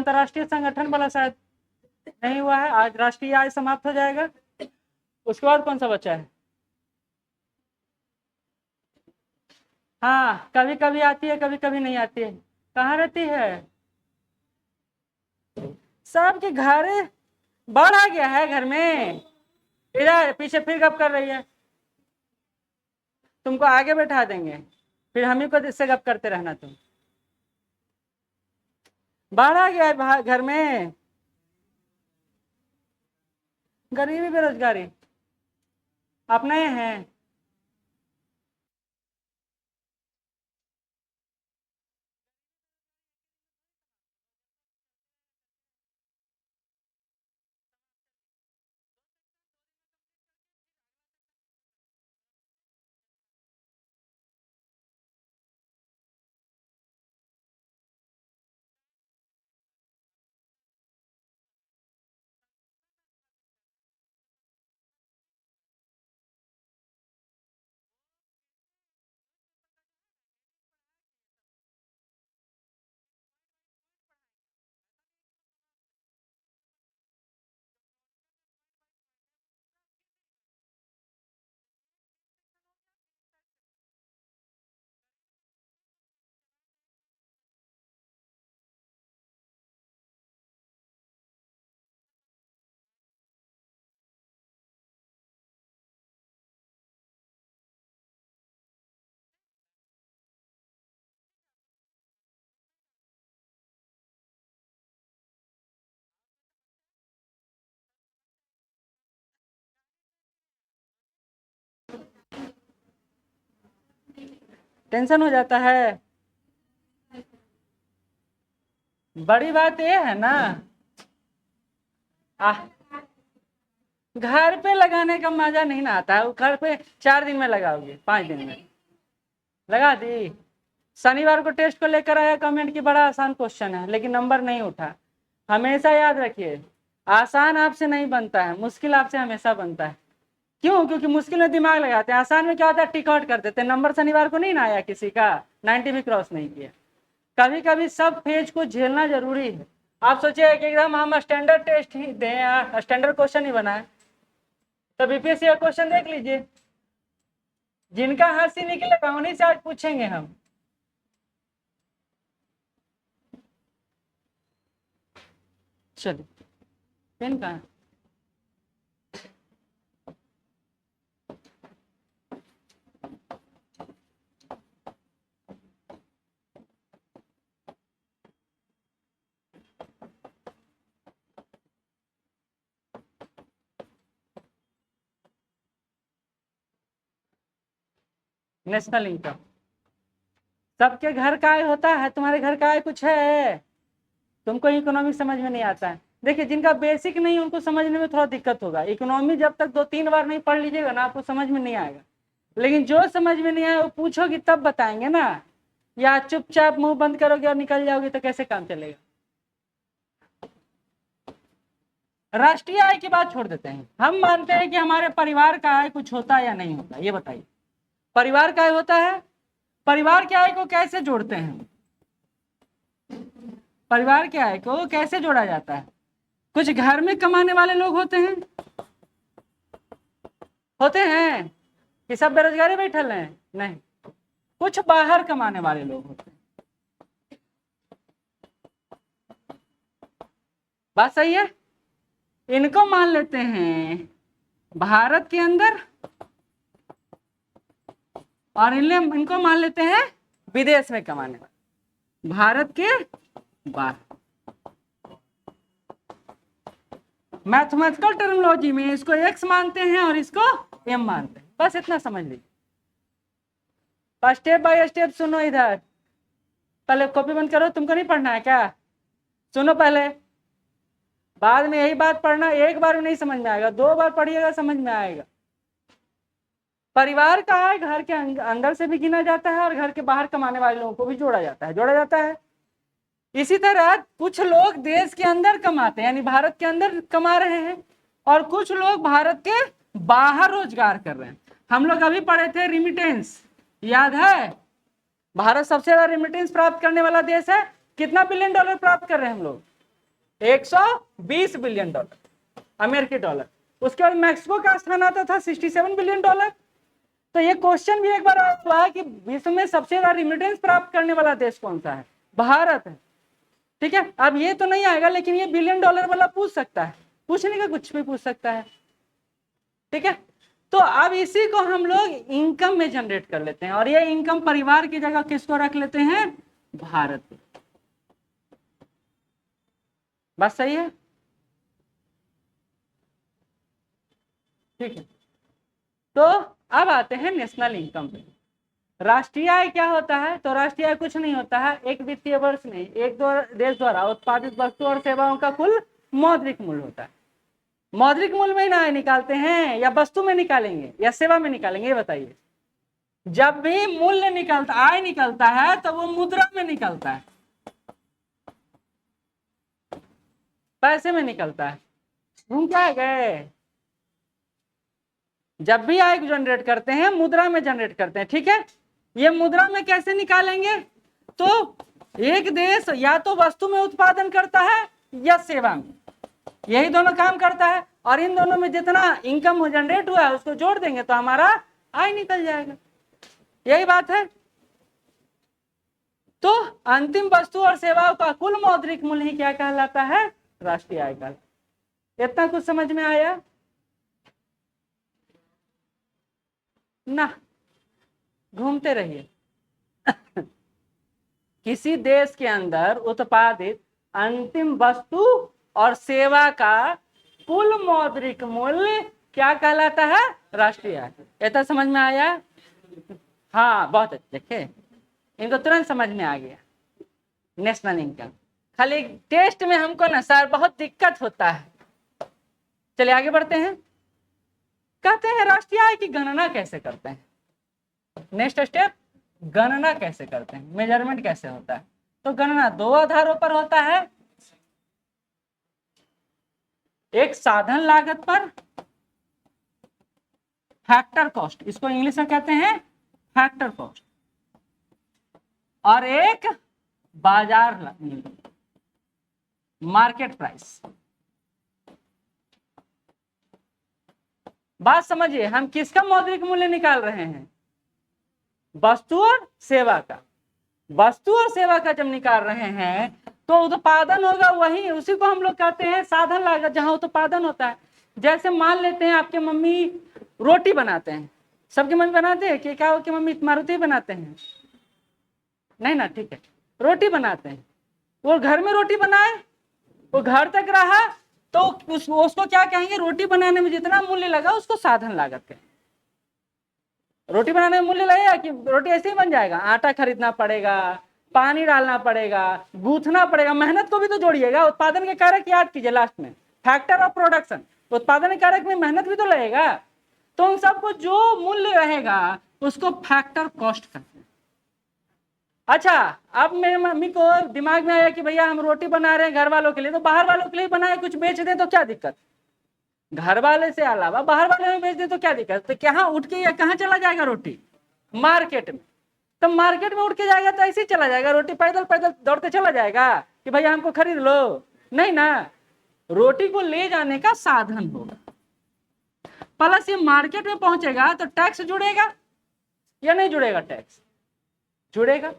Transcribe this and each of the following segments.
अंतर्राष्ट्रीय संगठन वाला शायद नहीं हुआ है। आज राष्ट्रीय आय समाप्त हो जाएगा। उसके बाद कौन सा बचा है? हाँ, कभी कभी आती है, कभी कभी नहीं आती है। कहाँ रहती है? सबके घर बाढ़ आ गया है घर में। इधर पीछे फिर गप कर रही है। तुमको आगे बैठा देंगे, फिर हम ही को इससे गप करते रहना। तुम बाढ़ आ गया है घर में। गरीबी बेरोजगारी अपने हैं। टेंशन हो जाता है। बड़ी बात ये है ना, घर पे लगाने का मजा नहीं ना आता है। घर पे 4 दिन में लगाओगे, 5 दिन में लगा दी। शनिवार को टेस्ट को लेकर आया कमेंट की बड़ा आसान क्वेश्चन है, लेकिन नंबर नहीं उठा। हमेशा याद रखिए, आसान आपसे नहीं बनता है, मुश्किल आपसे हमेशा बनता है। क्यों? क्योंकि मुश्किल में दिमाग लगाते हैं, आसान में क्या होता है, टिक आउट कर देते हैं। नंबर शनिवार को नहीं ना आया किसी का, 90 भी क्रॉस नहीं किया। कभी कभी सब फेज को झेलना जरूरी है। आप सोचिए कि एकदम हम स्टैंडर्ड टेस्ट ही दें, स्टैंडर्ड क्वेश्चन ही बनाए, तो बीपीएससी का क्वेश्चन देख लीजिए। जिनका हंसी निकलेगा उन्हीं से आज पूछेंगे हम। चलिए, पेन कहाँ है? नेशनल इनकम सबके घर का आय होता है। तुम्हारे घर का आय कुछ है? तुमको इकोनॉमी समझ में नहीं आता है। देखिए, जिनका बेसिक नहीं उनको समझने में थोड़ा दिक्कत होगा। इकोनॉमी जब तक 2-3 बार नहीं पढ़ लीजिएगा ना, आपको समझ में नहीं आएगा। लेकिन जो समझ में नहीं आए वो पूछोगी तब बताएंगे ना। या चुपचाप मुंह बंद करोगे और निकल जाओगे तो कैसे काम चलेगा? राष्ट्रीय आय की बात छोड़ देते हैं। हम मानते हैं कि हमारे परिवार का आय कुछ होता है या नहीं होता, ये बताइए। परिवार का आय होता है। परिवार के आय को कैसे जोड़ते हैं? परिवार के आय को कैसे जोड़ा जाता है? कुछ घर में कमाने वाले लोग होते हैं कि सब बेरोजगारी बैठल हैं? नहीं, कुछ बाहर कमाने वाले लोग होते हैं। बात सही है। इनको मान लेते हैं भारत के अंदर, और इनको मान लेते हैं विदेश में कमाने वाले, भारत के बाहर। मैथमेटिकल टर्मिनोलॉजी में इसको एक्स मानते हैं और इसको एम मानते हैं। बस इतना समझ लीजिए। स्टेप बाय स्टेप सुनो। इधर पहले कॉपी बंद करो। तुमको नहीं पढ़ना है क्या? सुनो पहले, बाद में यही बात पढ़ना। एक बार में नहीं समझ में आएगा, 2 बार पढ़िएगा समझ में आएगा। परिवार का आय घर के अंदर से भी गिना जाता है और घर के बाहर कमाने वाले लोगों को भी जोड़ा जाता है। इसी तरह कुछ लोग देश के अंदर कमाते हैं, यानी भारत के अंदर कमा रहे हैं, और कुछ लोग भारत के बाहर रोजगार कर रहे हैं। हम लोग अभी पढ़े थे रिमिटेंस, याद है? भारत सबसे ज्यादा रिमिटेंस प्राप्त करने वाला देश है। कितना $1 बिलियन प्राप्त कर रहे हैं हम लोग? 120 बिलियन डॉलर अमेरिकी डॉलर। उसके बाद मैक्सिको का स्थान आता था 67 बिलियन डॉलर। तो ये क्वेश्चन भी एक बार हुआ है कि विश्व में सबसे ज्यादा रिमिटेंस प्राप्त करने वाला देश कौन सा है? भारत है। ठीक है, अब ये तो नहीं आएगा, लेकिन ये बिलियन डॉलर वाला पूछ सकता है, पूछने का कुछ भी पूछ सकता है। ठीक है, तो अब इसी को हम लोग इनकम में जनरेट कर लेते हैं, और ये इनकम परिवार की जगह किसको रख लेते हैं? भारत। बात सही है? ठीक है, तो अब आते हैं नेशनल इनकम पे। राष्ट्रीय आय क्या होता है? तो राष्ट्रीय आय कुछ नहीं होता है, एक वित्तीय वर्ष नहीं, एक देश द्वारा उत्पादित वस्तु और सेवाओं का कुल मौद्रिक मूल्य होता है। मौद्रिक मूल्य में ना आय निकालते हैं, या वस्तु में निकालेंगे या सेवा में निकालेंगे, ये बताइए। जब भी मूल्य निकलता, आय निकलता है, तो वो मुद्रा में निकलता है, पैसे में निकलता है। घूम क्या गए? जब भी आय जनरेट करते हैं मुद्रा में जनरेट करते हैं। ठीक है, ये मुद्रा में कैसे निकालेंगे? तो एक देश या तो वस्तु में उत्पादन करता है या सेवा में, यही दोनों काम करता है, और इन दोनों में जितना इनकम जनरेट हुआ है उसको जोड़ देंगे तो हमारा आय निकल जाएगा। यही बात है। तो अंतिम वस्तु और सेवाओं का कुल मौद्रिक मूल्य ही क्या कहलाता है? राष्ट्रीय आय का। इतना कुछ समझ में आया ना? घूमते रहिए। किसी देश के अंदर उत्पादित अंतिम वस्तु और सेवा का कुल मौद्रिक मूल्य क्या कहलाता है? राष्ट्रीय आय। इतना समझ में आया? हाँ, बहुत अच्छे। देखे, इनको तुरंत समझ में आ गया। National income. खाली टेस्ट में हमको ना सर बहुत दिक्कत होता है। चलिए आगे बढ़ते हैं। कहते हैं राष्ट्रीय आय की गणना कैसे करते हैं? नेक्स्ट स्टेप, गणना कैसे करते हैं, मेजरमेंट कैसे होता है? तो गणना दो आधारों पर होता है। एक साधन लागत पर, फैक्टर कॉस्ट, इसको इंग्लिश में कहते हैं फैक्टर कॉस्ट, और एक बाजार मार्केट प्राइस। बात समझिए, हम किसका मौद्रिक मूल्य निकाल रहे हैं? वस्तु और सेवा का। वस्तु और सेवा का जब निकाल रहे हैं तो उत्पादन होगा वही, उसी को हम लोग कहते हैं साधन लागत, जहां उत्पादन होता है। जैसे मान लेते हैं आपके मम्मी रोटी बनाते हैं, सबकी मम्मी बनाते हैं कि क्या हो कि मम्मी मारुति बनाते हैं? नहीं ना, ठीक है, रोटी बनाते हैं। वो घर में रोटी बनाए, वो घर तक रहा, तो उसको क्या कहेंगे? रोटी बनाने में जितना मूल्य लगा उसको साधन लागत कहेंगे। रोटी बनाने में मूल्य लगेगा कि रोटी ऐसे ही बन जाएगा? आटा खरीदना पड़ेगा, पानी डालना पड़ेगा, गूंथना पड़ेगा, मेहनत को भी तो जोड़िएगा। उत्पादन के कारक याद कीजिए लास्ट में, फैक्टर ऑफ प्रोडक्शन। उत्पादन के कारक में मेहनत भी तो लगेगा, तो उन सबको जो मूल्य रहेगा उसको फैक्टर कॉस्ट कहते हैं। अच्छा, अब मेरी मम्मी को दिमाग में आया कि भैया हम रोटी बना रहे हैं घर वालों के लिए, तो बाहर वालों के लिए बनाए, कुछ बेच दे तो क्या दिक्कत? घर वाले से अलावा बाहर वाले में बेच दे तो क्या दिक्कत? तो कहाँ उठ के या कहाँ चला जाएगा रोटी? मार्केट में। तो मार्केट में उठ के जाएगा तो ऐसे ही चला जाएगा, रोटी पैदल पैदल दौड़ते चला जाएगा कि भैया हमको खरीद लो? नहीं ना, रोटी को ले जाने का साधन होगा। प्लस ये मार्केट में पहुंचेगा तो टैक्स जुड़ेगा या नहीं जुड़ेगा? टैक्स जुड़ेगा,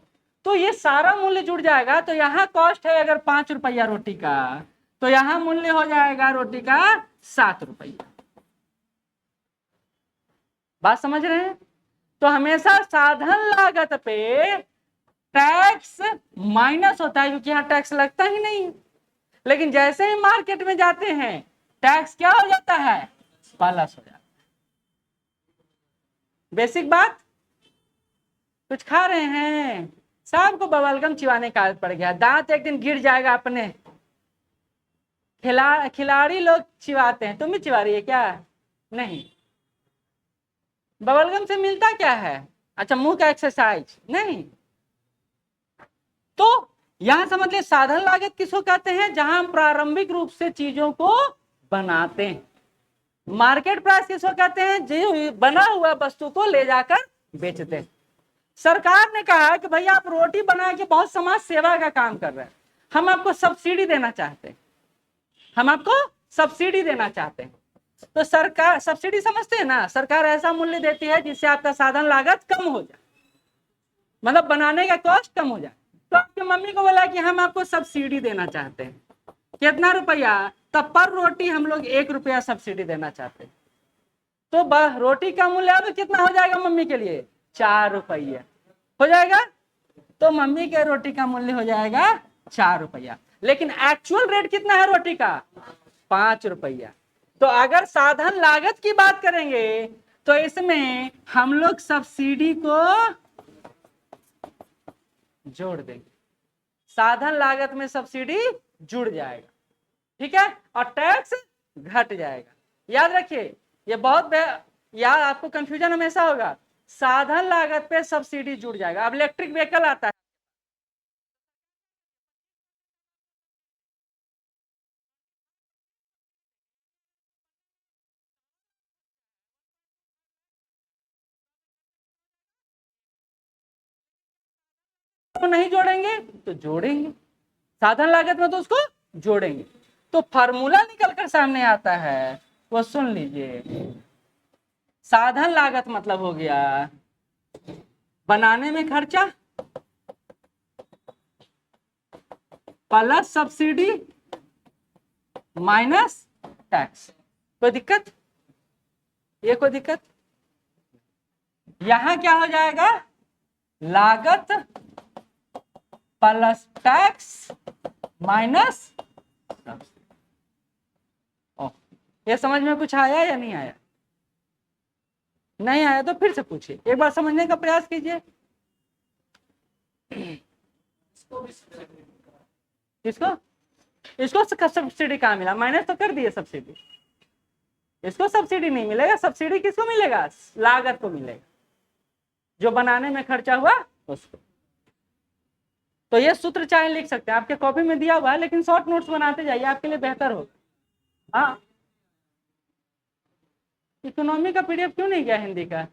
तो ये सारा मूल्य जुड़ जाएगा। तो यहाँ कॉस्ट है अगर 5 रुपया रोटी का, तो यहाँ मूल्य हो जाएगा रोटी का 7 रुपया। बात समझ रहे हैं? तो हमेशा साधन लागत पे टैक्स माइनस होता है, क्योंकि यहाँ टैक्स लगता ही नहीं। लेकिन जैसे ही मार्केट में जाते हैं टैक्स क्या हो जाता है? प्लस हो जाता है। बेसिक बात। कुछ खा रहे हैं, सबको बबलगम चिबाने का आदत पड़ गया, दांत एक दिन गिर जाएगा अपने। खिलाड़ी लोग चिबाते हैं, तुम भी चिबा रही है क्या? नहीं। बबलगम से मिलता क्या है? अच्छा, मुंह का एक्सरसाइज नहीं। तो यहां समझ ले, साधन लागत किसको कहते हैं? जहां हम प्रारंभिक रूप से चीजों को बनाते हैं। मार्केट प्राइस किसको कहते हैं? जो बना हुआ वस्तु को ले जाकर बेचते हैं। सरकार ने कहा कि भैया आप रोटी बना के बहुत समाज सेवा का काम कर रहे हैं, हम आपको सब्सिडी देना चाहते हैं। हम आपको सब्सिडी देना चाहते हैं। तो सरकार सब्सिडी समझते हैं ना, सरकार ऐसा मूल्य देती है जिससे आपका साधन लागत कम हो जाए, मतलब बनाने का कॉस्ट कम हो जाए। तो आपकी मम्मी को बोला कि हम आपको सब्सिडी देना चाहते हैं, कितना रुपया, तब पर रोटी हम लोग 1 रुपया सब्सिडी देना चाहते हैं। तो रोटी का मूल्य अब कितना हो जाएगा मम्मी के लिए, 4 रुपया हो जाएगा। तो मम्मी के रोटी का मूल्य हो जाएगा 4 रुपया, लेकिन एक्चुअल रेट कितना है रोटी का, 5 रुपया। तो अगर साधन लागत की बात करेंगे तो इसमें हम लोग सब्सिडी को जोड़ देंगे, साधन लागत में सब्सिडी जुड़ जाएगा, ठीक है, और टैक्स घट जाएगा। याद रखिए, ये बहुत याद, आपको कंफ्यूजन हमेशा होगा, साधन लागत पे सब्सिडी जुड़ जाएगा। अब इलेक्ट्रिक व्हीकल आता है, तो नहीं जोड़ेंगे तो जोड़ेंगे, साधन लागत में तो उसको जोड़ेंगे। तो फार्मूला निकल कर सामने आता है, वो सुन लीजिए। साधन लागत मतलब हो गया बनाने में खर्चा प्लस सब्सिडी माइनस टैक्स। कोई दिक्कत, ये कोई दिक्कत? यहां क्या हो जाएगा, लागत प्लस टैक्स माइनस। ये समझ में कुछ आया या नहीं आया? नहीं आया तो फिर से पूछिए, एक बार समझने का प्रयास कीजिए। किसको, इसको सब्सिडी कहाँ मिला, माइनस तो कर दिए सब्सिडी, इसको सब्सिडी नहीं मिलेगा। सब्सिडी किसको मिलेगा, लागत को मिलेगा, जो बनाने में खर्चा हुआ उसको। तो ये सूत्र चाहे लिख सकते हैं, आपके कॉपी में दिया हुआ है, लेकिन शॉर्ट नोट्स बनाते जाइए, आपके लिए बेहतर होगा। हाँ, इकोनॉमी का पीडीएफ क्यों नहीं गया हिंदी का?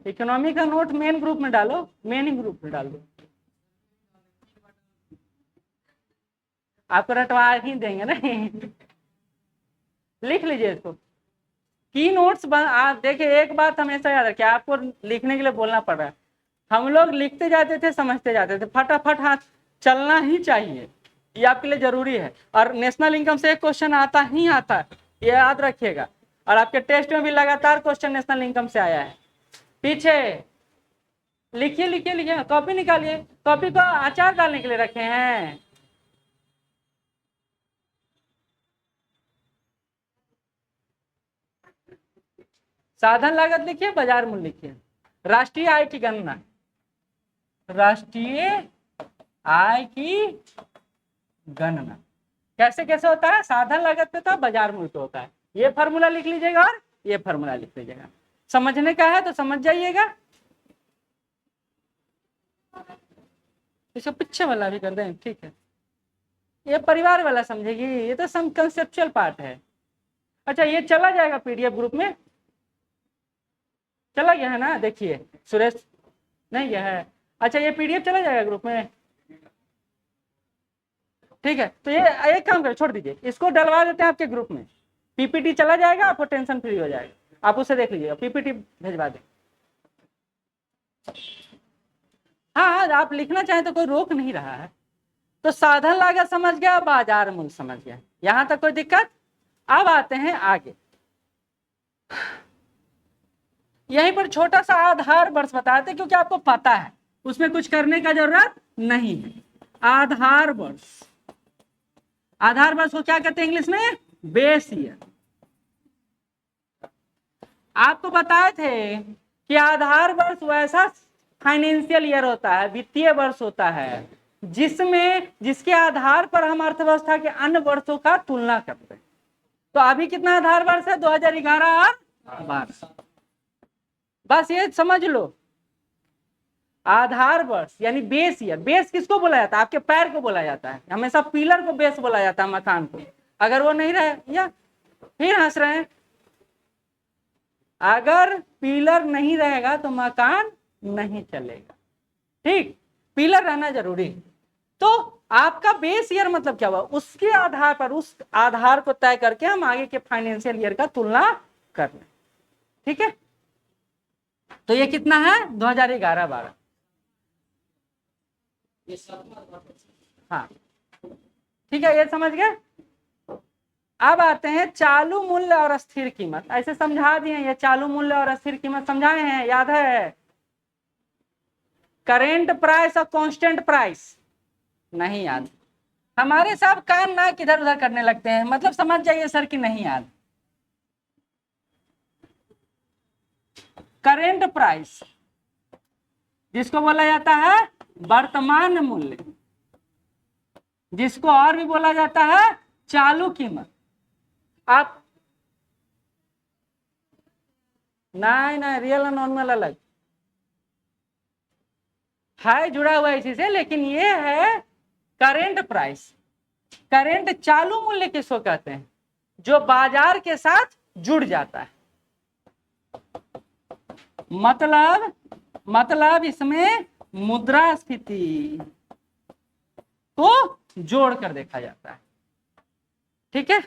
इकोनॉमी का नोट मेन ग्रुप में डालो, मेन ही ग्रुप में डाल दो, आपको रटवा ही देंगे ना। लिख लीजिए इसको, की नोट्स देखिए, एक बात हमेशा याद रखिए, आपको लिखने के लिए बोलना पड़ रहा है। हम लोग लिखते जाते थे, समझते जाते थे, फटाफट हाथ चलना ही चाहिए, ये आपके लिए जरूरी है। और नेशनल इनकम से एक क्वेश्चन आता ही आता है, ये याद रखिएगा। और आपके टेस्ट में भी लगातार क्वेश्चन नेशनल इनकम से आया है। पीछे लिखिए लिखिए लिखिए, कॉपी निकालिए, कॉपी को अचार डालने के लिए रखे हैं। साधन लागत लिखिए, बाजार मूल्य लिखिए, राष्ट्रीय आय की गणना, राष्ट्रीय आय की गणना कैसे कैसे होता है, साधन लागत पे तो बाजार मूल्य पे होता है। ये फार्मूला लिख लीजिएगा और ये फार्मूला लिख लीजिएगा, समझने का है तो समझ जाइएगा। इसको पीछे वाला भी कर दें, ठीक है, ये परिवार वाला समझेगी, ये तो सम कंसेप्चुअल पार्ट है। अच्छा, ये चला जाएगा पीडीएफ ग्रुप में, चला गया है ना, देखिए सुरेश नहीं गया है। अच्छा, ये पीडीएफ चला जाएगा ग्रुप में, ठीक है। तो ये एक काम करें, छोड़ दीजिए, इसको डलवा देते हैं आपके ग्रुप में, पीपीटी चला जाएगा, आपको टेंशन फ्री हो जाएगा, आप उसे देख लीजिएगा, पीपीटी भेजवा दें। हाँ, आप लिखना चाहें तो कोई रोक नहीं रहा है। तो साधन लागत समझ गया, बाजार मूल्य समझ गया, यहां तक कोई दिक्कत? अब आते हैं आगे, यहीं पर छोटा सा आधार वर्ष बताते, क्योंकि आपको पता है उसमें कुछ करने का जरूरत नहीं है। आधार वर्ष, आधार वर्ष को क्या कहते हैं इंग्लिश में, बेस ईयर। आपको बताए थे कि आधार वर्ष वैसा फाइनेंशियल ईयर होता है, वित्तीय वर्ष होता है, जिसके आधार पर हम अर्थव्यवस्था के अन्य वर्षों का तुलना करते हैं। तो अभी कितना आधार वर्ष है, 2011 और 12, बस ये समझ लो। आधार वर्ष यानी बेस ईयर, बेस किसको बोला जाता है, आपके पैर को बोला जाता है, हमेशा पिलर को बेस बोला जाता है, मकान को। अगर वो नहीं रहे, या फिर हंस रहे हैं, अगर पिलर नहीं रहेगा तो मकान नहीं चलेगा, ठीक। पिलर रहना जरूरी। तो आपका बेस ईयर मतलब क्या हुआ, उसके आधार पर, उस आधार को तय करके हम आगे के फाइनेंशियल ईयर का तुलना कर लें। ठीक है, तो ये कितना है 2011-12। हाँ ठीक है, ये समझ गए। अब आते हैं चालू मूल्य और स्थिर कीमत। ऐसे समझा दिए, ये चालू मूल्य और स्थिर कीमत समझाए हैं, याद है। करेंट प्राइस और कांस्टेंट प्राइस नहीं याद। हमारे साहब काम ना किधर उधर करने लगते हैं, मतलब समझ जाइए सर कि नहीं याद। करेंट प्राइस जिसको बोला जाता है वर्तमान मूल्य, जिसको और भी बोला जाता है चालू कीमत। आप नहीं नहीं, रियल और नॉमिनल अलग है, जुड़ा हुआ है इसी से, लेकिन ये है करेंट प्राइस। करेंट चालू मूल्य किसको कहते हैं, जो बाजार के साथ जुड़ जाता है। मतलब इसमें मुद्रास्फीति को जोड़कर देखा जाता है। ठीक है,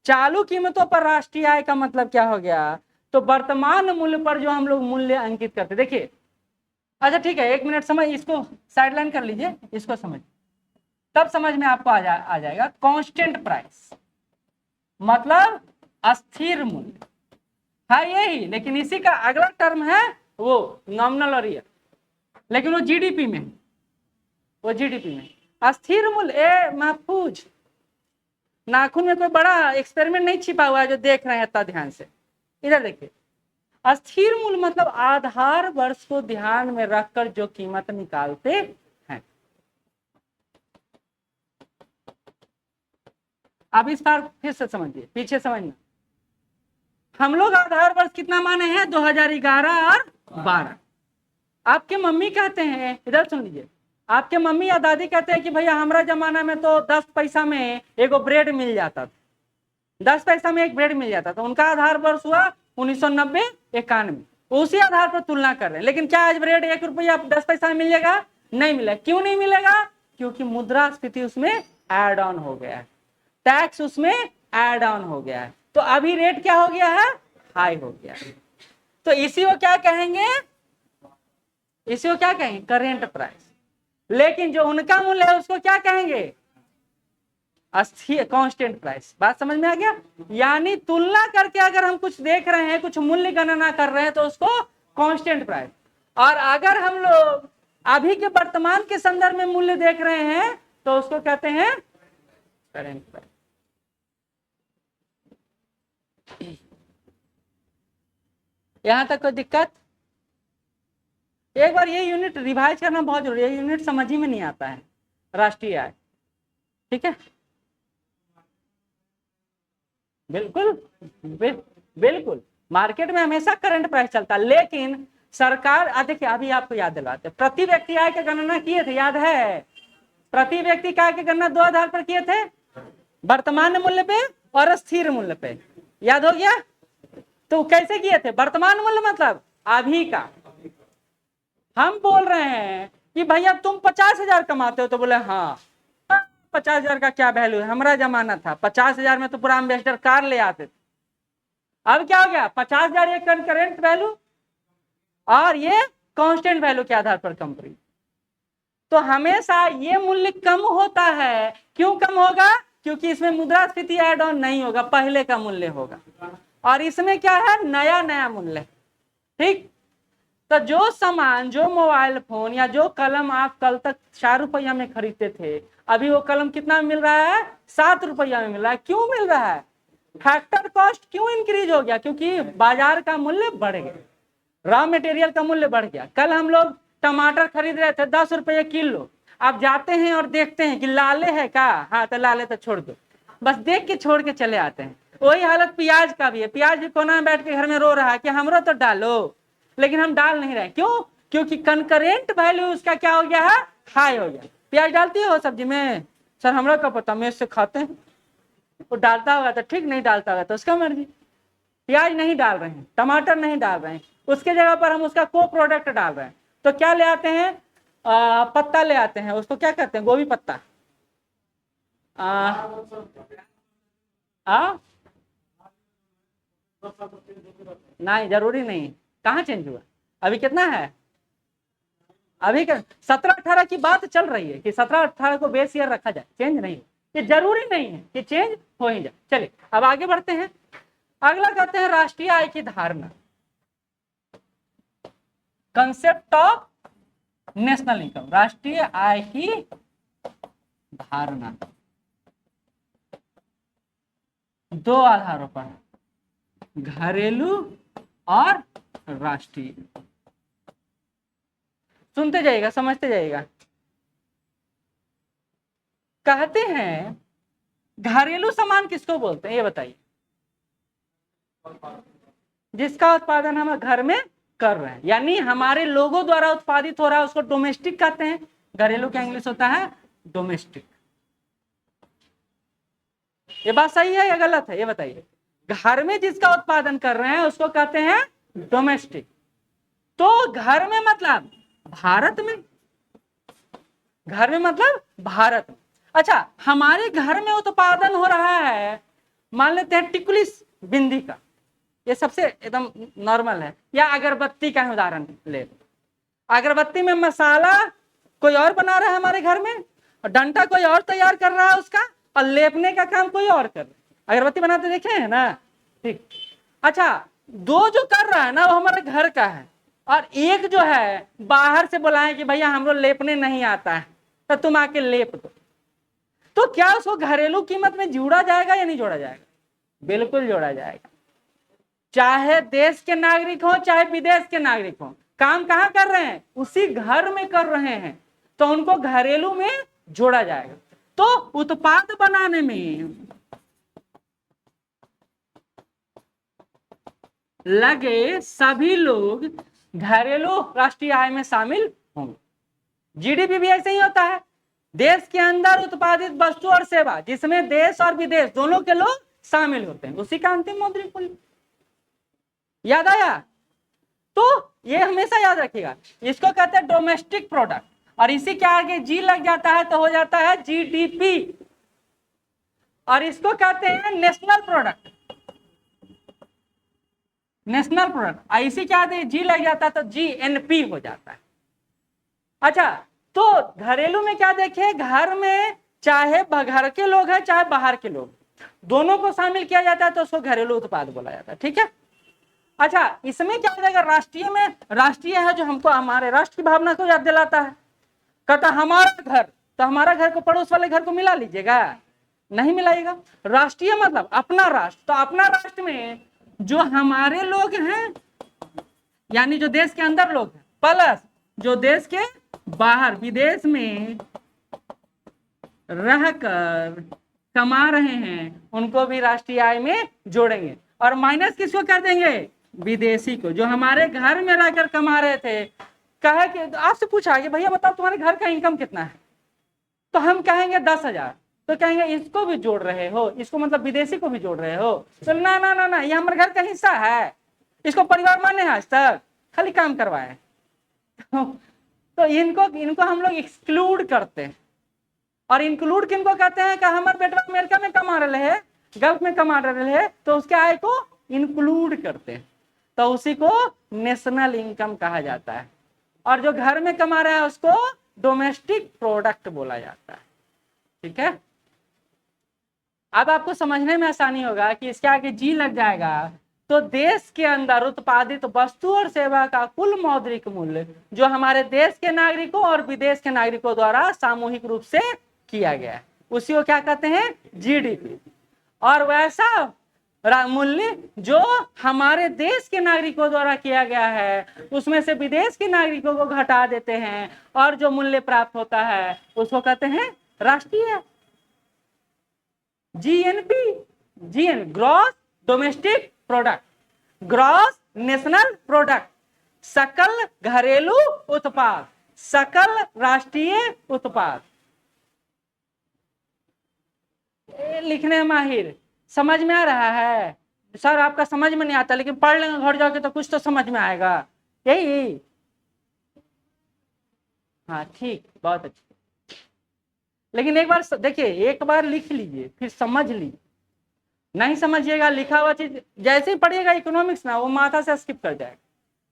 चालू कीमतों पर राष्ट्रीय आय का मतलब क्या हो गया, तो वर्तमान मूल्य पर जो हम लोग मूल्य अंकित करते। देखिए, अच्छा ठीक है, एक मिनट समझ, इसको साइडलाइन कर लीजिए, इसको समझ, तब समझ में आपको आ जाएगा। कांस्टेंट प्राइस मतलब अस्थिर मूल्य है यही, लेकिन इसी का अगला टर्म है वो नॉमिनल और ईयर, लेकिन वो जीडीपी में, वो जीडीपी में। अस्थिर मूल्य, ए महफूज, नाखून में कोई बड़ा एक्सपेरिमेंट नहीं छिपा हुआ है जो देख रहे हैं इतना ध्यान से, इधर देखिए। अस्थिर मूल्य मतलब आधार वर्ष को ध्यान में रखकर जो कीमत निकालते हैं। अब इस बार फिर से समझिए, पीछे समझना। हम लोग आधार वर्ष कितना माने हैं, 2011 और 12। आपके मम्मी कहते हैं, इधर सुन लीजिए, आपके मम्मी या दादी कहते हैं कि भैया हमारा जमाना में तो 10 पैसा में एगो ब्रेड मिल जाता था, 10 पैसा में एक ब्रेड मिल जाता था। उनका आधार वर्ष हुआ 1990-91, उसी आधार पर तुलना कर रहे हैं। लेकिन क्या आज ब्रेड 1 रुपया 10 पैसा में मिल जाएगा, नहीं मिलेगा। क्यों नहीं मिलेगा, क्योंकि मुद्रास्फीति उसमें एड ऑन हो गया है, टैक्स उसमें एड ऑन हो गया है, तो अभी रेट क्या हो गया है, हाई हो गया है। तो इसी को क्या कहेंगे, इसी को क्या कहेंगे, करेंट प्राइस। लेकिन जो उनका मूल्य है उसको क्या कहेंगे, अस्थिर कांस्टेंट प्राइस। बात समझ में आ गया। यानी तुलना करके अगर हम कुछ देख रहे हैं, कुछ मूल्य गणना कर रहे हैं, तो उसको कांस्टेंट प्राइस। और अगर हम लोग अभी के वर्तमान के संदर्भ में मूल्य देख रहे हैं तो उसको कहते हैं करेंट प्राइस। यहां तक कोई दिक्कत। एक बार ये यूनिट रिवाइज करना बहुत जरूरी है, यूनिट समझ ही में नहीं आता है, राष्ट्रीय आय। ठीक है, बिल्कुल बिल्कुल मार्केट में हमेशा करंट प्राइस चलता है, लेकिन सरकार, देखिए अभी आपको याद दिलाते, प्रति व्यक्ति आय की गणना किए थे, याद है। प्रति व्यक्ति आय की गणना 2 आधार पर किए थे, वर्तमान मूल्य पे और स्थिर मूल्य पे, याद हो गया। तो कैसे किए थे, वर्तमान मूल्य मतलब अभी का। हम बोल रहे हैं कि भैया तुम 50,000 कमाते हो, तो बोले हाँ 50,000 का क्या वैल्यू है, हमारा जमाना था 50,000 में तो पूरा एम्बेसडर कार ले आते थे। अब क्या हो गया, 50,000 एक करेंट वैल्यू और ये कांस्टेंट वैल्यू के आधार पर कंपनी। तो हमेशा ये मूल्य कम होता है। क्यों कम होगा, क्योंकि इसमें मुद्रास्फीति एड ऑन नहीं होगा, पहले का मूल्य होगा, और इसमें क्या है, नया नया मूल्य। ठीक, तो जो सामान, जो मोबाइल फोन या जो कलम आप कल तक 4 रुपया में खरीदते थे, अभी वो कलम कितना मिल रहा है, 7 रुपया में मिल रहा है। क्यों मिल रहा है, फैक्टर कॉस्ट क्यों इंक्रीज हो गया, क्योंकि बाजार का मूल्य बढ़ गया, रॉ मटेरियल का मूल्य बढ़ गया। कल हम लोग टमाटर खरीद रहे थे 10 रुपये किलो, आप जाते हैं और देखते हैं कि लाले है का, हाँ तो लाले तो छोड़ दो, बस देख के छोड़ के चले आते हैं। वही हालत प्याज का भी है, प्याज भी कोना में बैठ के घर में रो रहा है कि हमरो तो डालो, लेकिन हम डाल नहीं रहे। क्यों, क्योंकि कंकरेंट वैल्यू उसका क्या हो गया है, हाई हो गया। प्याज डालती हो सब्जी में, सर हमरा का पता, मैं इससे खाते हैं। वो डालता होगा तो ठीक, नहीं डालता होगा तो उसका मर्जी। प्याज नहीं डाल रहे हैं, टमाटर नहीं डाल रहे हैं, उसके जगह पर हम उसका को प्रोडक्ट डाल रहे हैं, तो क्या ले आते हैं, पत्ता ले आते हैं, उसको क्या कहते हैं? गोभी पत्ता। आ, आ? नहीं, जरूरी नहीं। कहाँ चेंज हुआ? अभी कितना है? अभी 17-18 की बात चल रही है कि 17-18 को बेस ईयर रखा जाए, चेंज नहीं हो। ये जरूरी नहीं है कि चेंज हो ही जाए। चलिए अब आगे बढ़ते हैं। अगला कहते हैं राष्ट्रीय आय की धारणा, कंसेप्ट ऑफ नेशनल इनकम। राष्ट्रीय आय की धारणा दो आधारों पर, घरेलू और राष्ट्रीय। सुनते जाइएगा, समझते जाइएगा। कहते हैं घरेलू सामान किसको बोलते हैं, ये बताइए? जिसका उत्पादन हम घर में कर रहे हैं, यानी हमारे लोगों द्वारा उत्पादित हो रहा है, उसको डोमेस्टिक कहते हैं। घरेलू का इंग्लिश होता है डोमेस्टिक। ये बात सही है या गलत है, ये बताइए? घर में जिसका उत्पादन कर रहे हैं उसको कहते हैं डोमेस्टिक। तो घर में मतलब भारत में, घर में मतलब भारत में। अच्छा, हमारे घर में उत्पादन हो रहा है, मान लेते हैं टिकुली बिंदी का, ये सबसे एकदम नॉर्मल है, या अगरबत्ती का उदाहरण ले लो। अगरबत्ती में मसाला कोई और बना रहा है हमारे घर में, और डंटा कोई और तैयार कर रहा है उसका, और लेपने का काम कोई और कर रहा है। अगरबत्ती बनाते देखे हैं ना? ठीक। अच्छा, दो जो कर रहा है ना वो हमारे घर का है, और एक जो है बाहर से बुलाए कि भैया हमको लेपने नहीं आता है, तो तुम आके लेप दो। तो क्या उसको घरेलू कीमत में जोड़ा जाएगा या नहीं जोड़ा जाएगा? बिल्कुल जोड़ा जाएगा। चाहे देश के नागरिक हो चाहे विदेश के नागरिक हो, काम कहां कर रहे हैं? उसी घर में कर रहे हैं, तो उनको घरेलू में जोड़ा जाएगा। तो उत्पाद बनाने में लगे सभी लोग घरेलू राष्ट्रीय आय में शामिल होंगे। जीडीपी भी ऐसे ही होता है, देश के अंदर उत्पादित वस्तु और सेवा जिसमें देश और विदेश दोनों के लोग शामिल होते हैं, उसी का अंतिम मौद्रिक मूल्य। याद आया? तो ये हमेशा याद रखिएगा, इसको कहते हैं डोमेस्टिक प्रोडक्ट, और इसी के आगे जी लग जाता है तो हो जाता है जीडीपी, और इसको कहते हैं नेशनल प्रोडक्ट। नेशनल प्रोडक्ट, इसी के आगे जी लग जाता है तो जीएनपी हो जाता है। अच्छा, तो घरेलू में क्या देखे, घर में चाहे घर के लोग हैं चाहे बाहर के लोग, दोनों को शामिल किया जाता है तो उसको घरेलू उत्पाद बोला जाता है। ठीक है। अच्छा, इसमें क्या हो जाएगा? राष्ट्रीय में, राष्ट्रीय है जो हमको हमारे राष्ट्र की भावना को याद दिलाता है। कहता हमारा घर, तो हमारा घर को पड़ोस वाले घर को मिला लीजिएगा? नहीं मिलाइएगा। राष्ट्रीय मतलब अपना राष्ट्र, तो अपना राष्ट्र में जो हमारे लोग हैं, यानी जो देश के अंदर लोग हैं, प्लस जो देश के बाहर विदेश में रहकर कमा रहे हैं, उनको भी राष्ट्रीय आय में जोड़ेंगे। और माइनस किसको कर देंगे? विदेशी को, जो हमारे घर में रहकर कमा रहे थे। कहे कि आपसे पूछा कि भैया बताओ तुम्हारे घर का इनकम कितना है, तो हम कहेंगे 10,000, तो कहेंगे इसको भी जोड़ रहे हो, इसको मतलब विदेशी को भी जोड़ रहे हो? तो ना ना ना ना, ये हमारे घर का हिस्सा है, इसको परिवार माने आज तक, खाली काम करवाए। तो इनको हम लोग एक्सक्लूड करते हैं। और इंक्लूड किनको कहते हैं? कि हमारे बेटा अमेरिका में कमा रहे हैं, गल्फ में कमा रहे हैं, तो उसके आय को इंक्लूड करते हैं, तो उसी को नेशनल इनकम कहा जाता है। और जो घर में कमा रहा है उसको डोमेस्टिक प्रोडक्ट बोला जाता है। ठीक है। अब आपको समझने में आसानी होगा कि इसके आगे जी लग जाएगा तो देश के अंदर उत्पादित वस्तु और सेवा का कुल मौद्रिक मूल्य जो हमारे देश के नागरिकों और विदेश के नागरिकों द्वारा सामूहिक रूप से किया गया है, उसी को क्या कहते हैं? जीडीपी। और वैसा मूल्य जो हमारे देश के नागरिकों द्वारा किया गया है उसमें से विदेश के नागरिकों को घटा देते हैं, और जो मूल्य प्राप्त होता है उसको कहते हैं राष्ट्रीय GNP. GN gross domestic product, gross national product, सकल घरेलू उत्पाद, सकल राष्ट्रीय उत्पाद। लिखने माहिर, समझ में आ रहा है? सर आपका समझ में नहीं आता, लेकिन पढ़ लेंगे घर जाके तो कुछ तो समझ में आएगा। यही हाँ ठीक, बहुत अच्छी। लेकिन एक बार देखिए, एक बार लिख लीजिए फिर समझ लीजिए। नहीं समझिएगा लिखा हुआ चीज, जैसे ही पढ़िएगा इकोनॉमिक्स ना, वो माथा से स्किप कर जाएगा।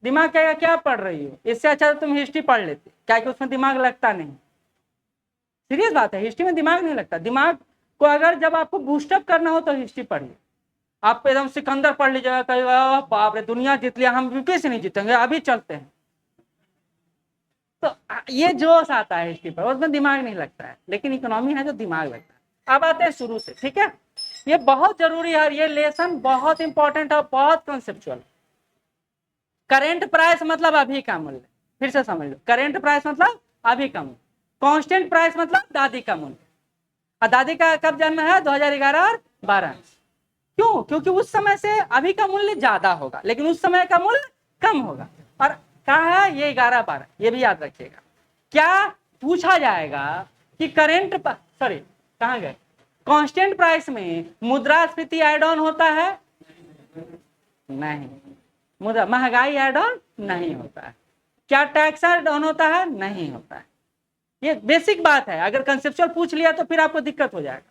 दिमाग कहेगा क्या पढ़ रही हो, इससे अच्छा तो तुम हिस्ट्री पढ़ लेते, क्या कि उसमें दिमाग लगता नहीं। सीरियस बात है, हिस्ट्री में दिमाग नहीं लगता। दिमाग को अगर जब आपको बूस्टअप करना हो तो हिस्ट्री पढ़िए। आप एकदम सिकंदर पढ़ लीजिएगा, कहेगा बाप रे दुनिया जीत लिया, हम यूपी से नहीं जीतेंगे, अभी चलते हैं। तो ये जोश आता है हिस्ट्री पर, उसमें दिमाग नहीं लगता है। लेकिन इकोनॉमी है जो दिमाग लगता है। अब आते हैं शुरू से, ठीक है। ये बहुत जरूरी है, ये लेसन बहुत इंपॉर्टेंट है, बहुत कंसेप्चुअल। करेंट प्राइस मतलब अभी का मूल्य, फिर से समझ लो। करेंट प्राइस मतलब अभी का मूल्य। कांस्टेंट प्राइस मतलब दादी का मूल्य। और दादी का कब जन्म है? 2011 और 12। क्यों? क्योंकि उस समय से अभी का मूल्य ज्यादा होगा, लेकिन उस समय का मूल्य कम होगा। और कहा है ये 11-12, ये भी याद रखिएगा। क्या पूछा जाएगा कि करेंट, सॉरी कहाँ गए, कांस्टेंट प्राइस में मुद्रास्फीति ऐड ऑन होता है? नहीं। मुद्रा महंगाई ऐड ऑन नहीं होता है। क्या टैक्स ऐड ऑन होता है? नहीं होता है। ये बेसिक बात है, अगर कंसेप्चुअल पूछ लिया तो फिर आपको दिक्कत हो जाएगा।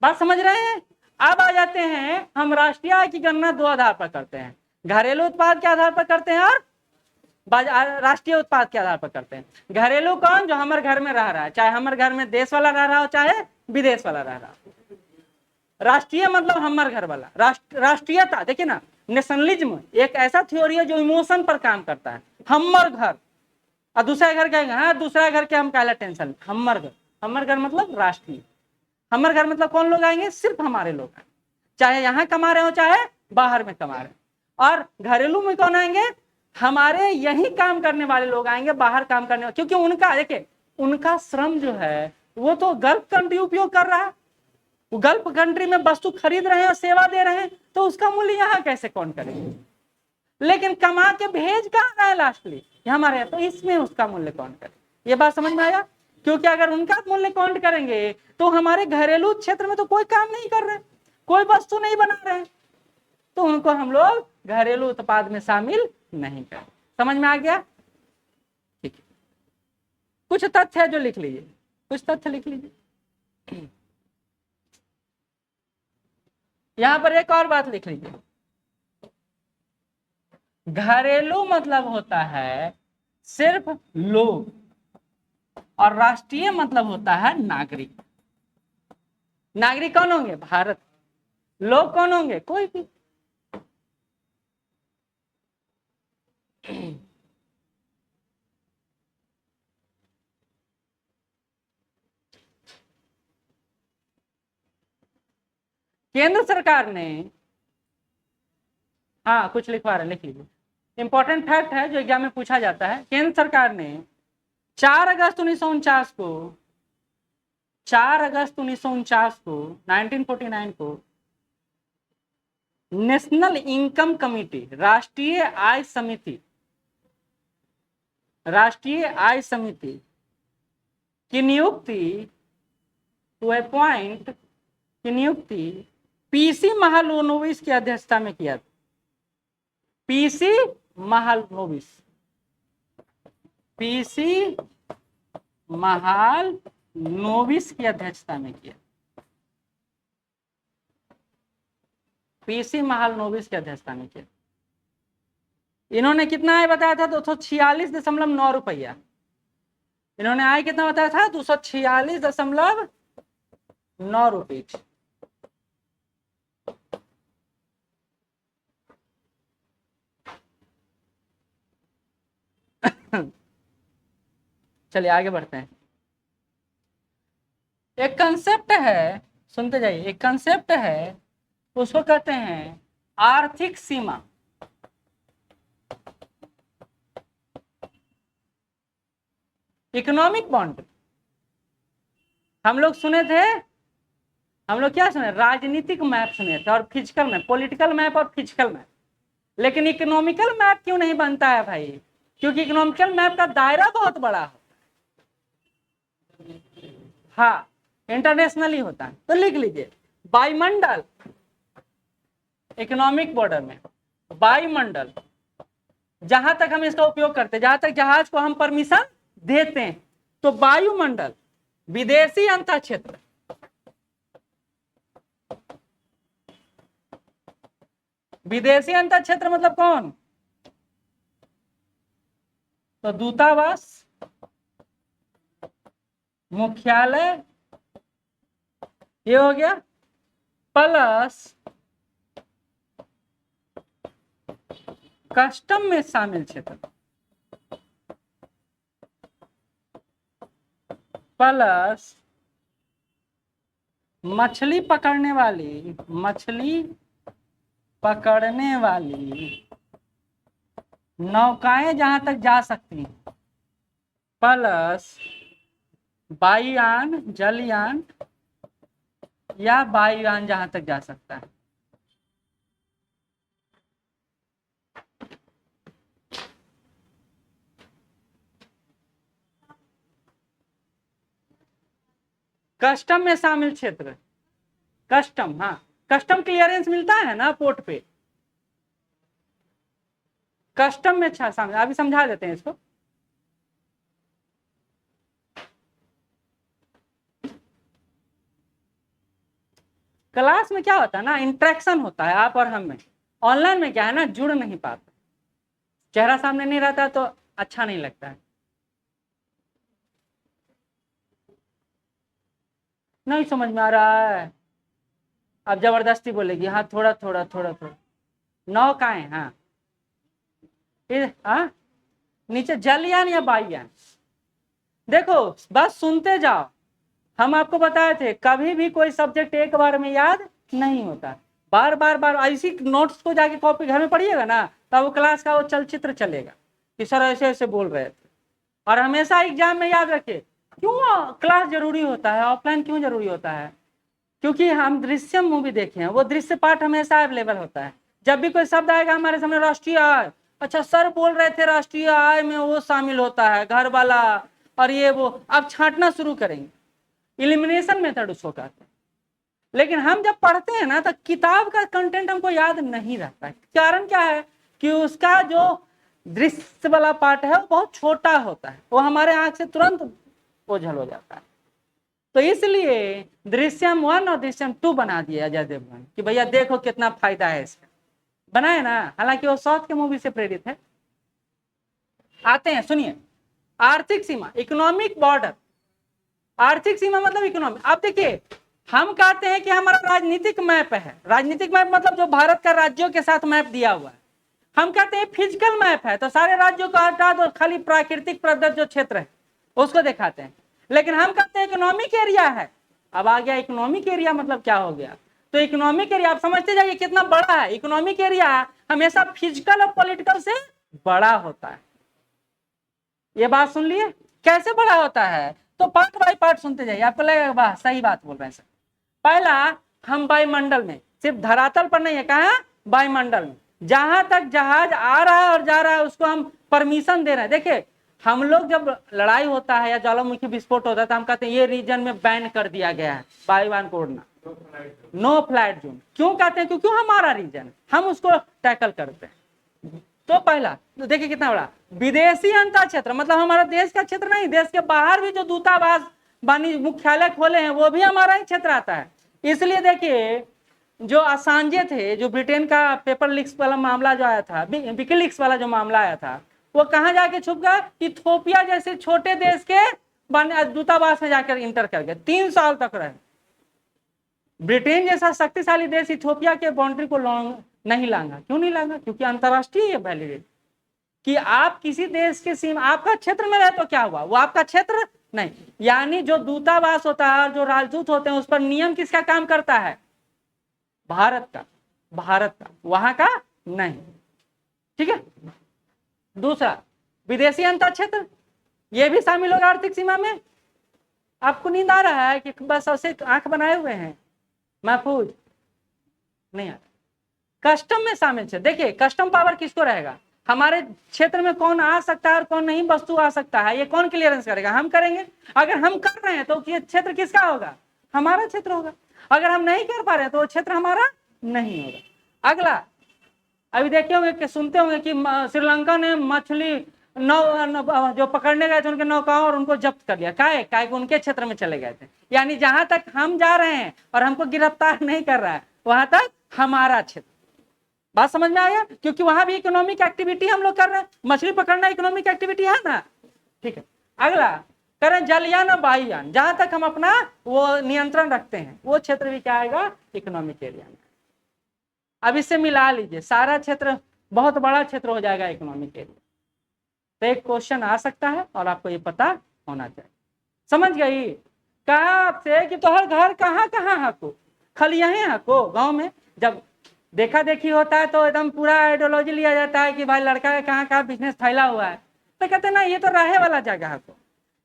बात समझ रहे हैं? अब आ जाते हैं, हम राष्ट्रीय आय की गणना दो आधार पर करते हैं, घरेलू उत्पाद के आधार पर करते हैं और राष्ट्रीय उत्पाद के आधार पर करते हैं। घरेलू कौन? जो हमारे घर में रह रहा है, चाहे हमारे घर में देश वाला रह रहा हो चाहे विदेश वाला रह रहा हो। राष्ट्रीय मतलब हमारे घर वाला। राष्ट्रीयता देखिए ना, नेशनलिज्म एक ऐसा थ्योरी है जो इमोशन पर काम करता है। हमार घर, और दूसरा घर कहेंगे हाँ दूसरा घर के हम काला टेंशन, हमार घर। हमार घर मतलब राष्ट्रीय। हमारे घर मतलब कौन लोग आएंगे? सिर्फ हमारे लोग आएंगे, चाहे यहाँ कमा रहे हो चाहे बाहर में कमा रहे हो। और घरेलू में कौन आएंगे? हमारे यही काम करने वाले लोग आएंगे, बाहर काम करने वाले, क्योंकि उनका देखिए उनका श्रम जो है वो तो गल्फ कंट्री उपयोग कर रहा है, वो गल्फ कंट्री में वस्तु खरीद रहे हैं और सेवा दे रहे हैं, तो उसका मूल्य यहाँ कैसे कौन करेंगे? लेकिन कमा के भेज कहाँ रहा है लास्टली? हमारे, तो इसमें उसका मूल्य कौन करे? ये बात समझ में आया? क्योंकि अगर उनका मूल्य काउंट करेंगे तो हमारे घरेलू क्षेत्र में तो कोई काम नहीं कर रहे, कोई वस्तु नहीं बना रहे, तो उनको हम लोग घरेलू उत्पाद में शामिल नहीं करें। समझ में आ गया? ठीक है। कुछ तथ्य है जो लिख लीजिए, कुछ तथ्य लिख लीजिए। यहां पर एक और बात लिख लीजिए, घरेलू मतलब होता है सिर्फ लोग, और राष्ट्रीय मतलब होता है नागरिक। नागरिक कौन होंगे? भारत। लोग कौन होंगे? कोई भी। केंद्र सरकार ने, हाँ कुछ लिखवा रहे, लिख लीजिए। इंपॉर्टेंट फैक्ट है जो एग्जाम में पूछा जाता है। केंद्र सरकार ने 4 अगस्त 1949 को 4 अगस्त 1949 को 1949 को नेशनल इनकम कमिटी, राष्ट्रीय आय समिति, राष्ट्रीय आय समिति की नियुक्ति, टू अपॉइंट की नियुक्ति पीसी महालनोबिस की अध्यक्षता में किया था। पीसी महालनोबिस, पीसी महालनोबिस की अध्यक्षता में किया। पीसी महालनोबिस की अध्यक्षता में किया। इन्होंने कितना आय बताया था? 246.9 रुपया। इन्होंने आय कितना बताया था? 246.9 रुपये। चलिए आगे बढ़ते हैं। एक कंसेप्ट है, सुनते जाइए, एक कंसेप्ट है, उसको कहते हैं आर्थिक सीमा। इकोनॉमिक बाउंड्री हम लोग सुने थे, हम लोग क्या सुने? राजनीतिक मैप सुने थे और फिजिकल मैप, पॉलिटिकल मैप और फिजिकल मैप। लेकिन इकोनॉमिकल मैप क्यों नहीं बनता है भाई? क्योंकि इकोनॉमिकल मैप का दायरा बहुत बड़ा है। हाँ इंटरनेशनली होता है। तो लिख लीजिए वायुमंडल, इकोनॉमिक बॉर्डर में वायुमंडल, जहां तक हम इसका उपयोग करते हैं, जहां तक जहाज को हम परमिशन देते हैं। तो वायुमंडल, विदेशी अंतर क्षेत्र, विदेशी अंतर क्षेत्र मतलब कौन? तो दूतावास, मुख्यालय, ये हो गया, प्लस कस्टम में शामिल क्षेत्र, प्लस मछली पकड़ने वाली, मछली पकड़ने वाली नौकाएं जहां तक जा सकती हैं, प्लस वायुयान, जलयान या वायुयान जहां तक जा सकता है। कस्टम में शामिल क्षेत्र, कस्टम, हाँ कस्टम क्लियरेंस मिलता है ना पोर्ट पे, कस्टम में शामिल। अभी समझा देते हैं इसको। क्लास में क्या होता है ना, इंटरेक्शन होता है आप और हम में। ऑनलाइन में क्या है ना, जुड़ नहीं पाते, चेहरा सामने नहीं रहता तो अच्छा नहीं लगता है। नहीं समझ में आ रहा है, अब जबरदस्ती बोलेगी, हाँ थोड़ा थोड़ा थोड़ा थोड़ा। नौकाएं, हाँ हाँ नीचे जलयान या वायुयान। देखो बस सुनते जाओ, हम आपको बताए थे कभी भी कोई सब्जेक्ट एक बार में याद नहीं होता, बार बार बार ऐसी नोट्स को जाके कॉपी घर में पढ़िएगा ना, तब वो क्लास का वो चलचित्र चलेगा कि सर ऐसे ऐसे बोल रहे थे। और हमेशा एग्जाम में याद रखिए, क्यों क्लास जरूरी होता है, ऑफलाइन क्यों जरूरी होता है? क्योंकि हम दृश्यम मूवी देखे हैं, वो दृश्य पाठ हमेशा अवेलेबल होता है। जब भी कोई शब्द आएगा हमारे सामने, राष्ट्रीय आय, अच्छा सर बोल रहे थे राष्ट्रीय आय में वो शामिल होता है, घर वाला और ये वो, अब छांटना शुरू करेंगे, इलिमिनेशन मेथड उसको कहते हैं। लेकिन हम जब पढ़ते हैं ना तो किताब का कंटेंट हमको याद नहीं रहता है। कारण क्या है कि उसका जो दृश्य वाला पार्ट है वो बहुत छोटा होता है, वो हमारे आंख से तुरंत ओझल हो जाता है। तो इसलिए दृश्यम 1 और दृश्यम 2 बना दिया अजय देवगन कि भैया देखो कितना फायदा है इसका, बनाए ना, हालांकि वो साउथ के मूवी से प्रेरित है। आते हैं, सुनिए, आर्थिक सीमा, इकोनॉमिक बॉर्डर। आर्थिक सीमा मतलब इकोनॉमिक। अब देखिए, हम कहते हैं कि हमारा राजनीतिक मैप है, राजनीतिक मैप मतलब जो भारत का राज्यों के साथ मैप दिया हुआ है। हम कहते हैं फिजिकल मैप है, तो सारे राज्यों को हटा दो, खाली प्राकृतिक प्रदत्त जो क्षेत्र है उसको दिखाते हैं। लेकिन हम कहते हैं इकोनॉमिक एरिया है। अब आ गया इकोनॉमिक एरिया मतलब क्या हो गया, तो इकोनॉमिक एरिया आप समझते जाइए कितना बड़ा है। इकोनॉमिक एरिया हमेशा फिजिकल और पॉलिटिकल से बड़ा होता है। ये बात सुन लिए, कैसे बड़ा होता है? तो पार्ट बाय पार्ट सुनते जाइए, आपको लगेगा वाह सही बात बोल रहे हैं सर। पहला, हम वायुमंडल में, सिर्फ धरातल पर नहीं है, कहा वायुमंडल में जहां तक जहाज आ रहा है और जा रहा है उसको हम परमिशन दे रहे हैं। देखिए हम लोग जब लड़ाई होता है या ज्वालामुखी विस्फोट होता है तो हम कहते हैं ये रीजन में बैन कर दिया गया है, वायुयान को उड़ना, नो फ्लाइट जोन। क्यों कहते हैं? क्योंकि हमारा रीजन, हम उसको टैकल करते हैं। तो पहला, तो देखिए कितना बड़ा विदेशी अंतर क्षेत्र, मतलब हमारा देश का क्षेत्र नहीं, देश के बाहर भी जो दूतावास वाणिज्य मुख्यालय खोले हैं वो भी हमारा ही क्षेत्र आता है। इसलिए देखिए जो असांजे थे, जो ब्रिटेन का पेपर लीक्स वाला मामला जो आया था, विकीलीक्स वाला जो मामला आया था, वो कहाँ जाके छुप गया? इथोपिया जैसे छोटे देश के दूतावास में जाकर इंटर कर गए, 3 साल तक रहे। ब्रिटेन जैसा शक्तिशाली देश इथोपिया के बाउंड्री को नहीं लांगा। क्यों नहीं लांगा? क्योंकि अंतरराष्ट्रीय वैलिडिटी कि आप किसी देश के सीमा, आपका क्षेत्र में रहे तो क्या हुआ, वो आपका क्षेत्र नहीं। यानी जो दूतावास होता है, जो राजदूत होते हैं, उस पर नियम किसका काम करता है? भारत का, भारत का, वहां का नहीं। ठीक है। दूसरा, विदेशी अंतर क्षेत्र, ये भी शामिल होगा आर्थिक सीमा में। आपको नींद आ रहा है कि बस ऐसे आंख बनाए हुए हैं, महफूज नहीं आता। कस्टम में शामिल है। देखिए कस्टम पावर किसको रहेगा? हमारे क्षेत्र में कौन आ सकता है और कौन नहीं वस्तु आ सकता है, ये कौन क्लियरेंस करेगा? हम करेंगे। अगर हम कर रहे हैं तो ये क्षेत्र किसका होगा? हमारा क्षेत्र होगा। अगर हम नहीं कर पा रहे हैं तो वो क्षेत्र हमारा नहीं होगा। अगला, अभी देखे होंगे कि सुनते होंगे कि श्रीलंका ने मछली जो पकड़ने गए थे उनके नौकाओं और उनको जब्त कर लिया। काहे कि उनके क्षेत्र में चले गए थे। यानी जहां तक हम जा रहे हैं और हमको गिरफ्तार नहीं कर रहा है वहां तक हमारा क्षेत्र। बात समझ में आया? क्योंकि वहां भी इकोनॉमिक एक्टिविटी हम लोग कर रहे हैं। मछली पकड़ना इकोनॉमिक एक्टिविटी है ना। ठीक है, अगला करें जलयान और वायुयान। जहां तक हम अपना वो नियंत्रण रखते हैं वो क्षेत्र भी क्या आएगा? इकोनॉमिक एरिया में। अब इससे मिला लीजिए, सारा क्षेत्र बहुत बड़ा क्षेत्र हो जाएगा इकोनॉमिक एरिया। तो एक क्वेश्चन आ सकता है और आपको ये पता होना चाहिए। समझ गई? कहा आपसे कि तोहर घर कहाँ कहाँ हको? खाली यहीं हको गांव में? जब देखा देखी होता है तो एकदम पूरा आइडियोलॉजी लिया जाता है कि भाई लड़का का कहाँ कहाँ बिजनेस फैला हुआ है। तो कहते ना ये तो रहे वाला जगह हको।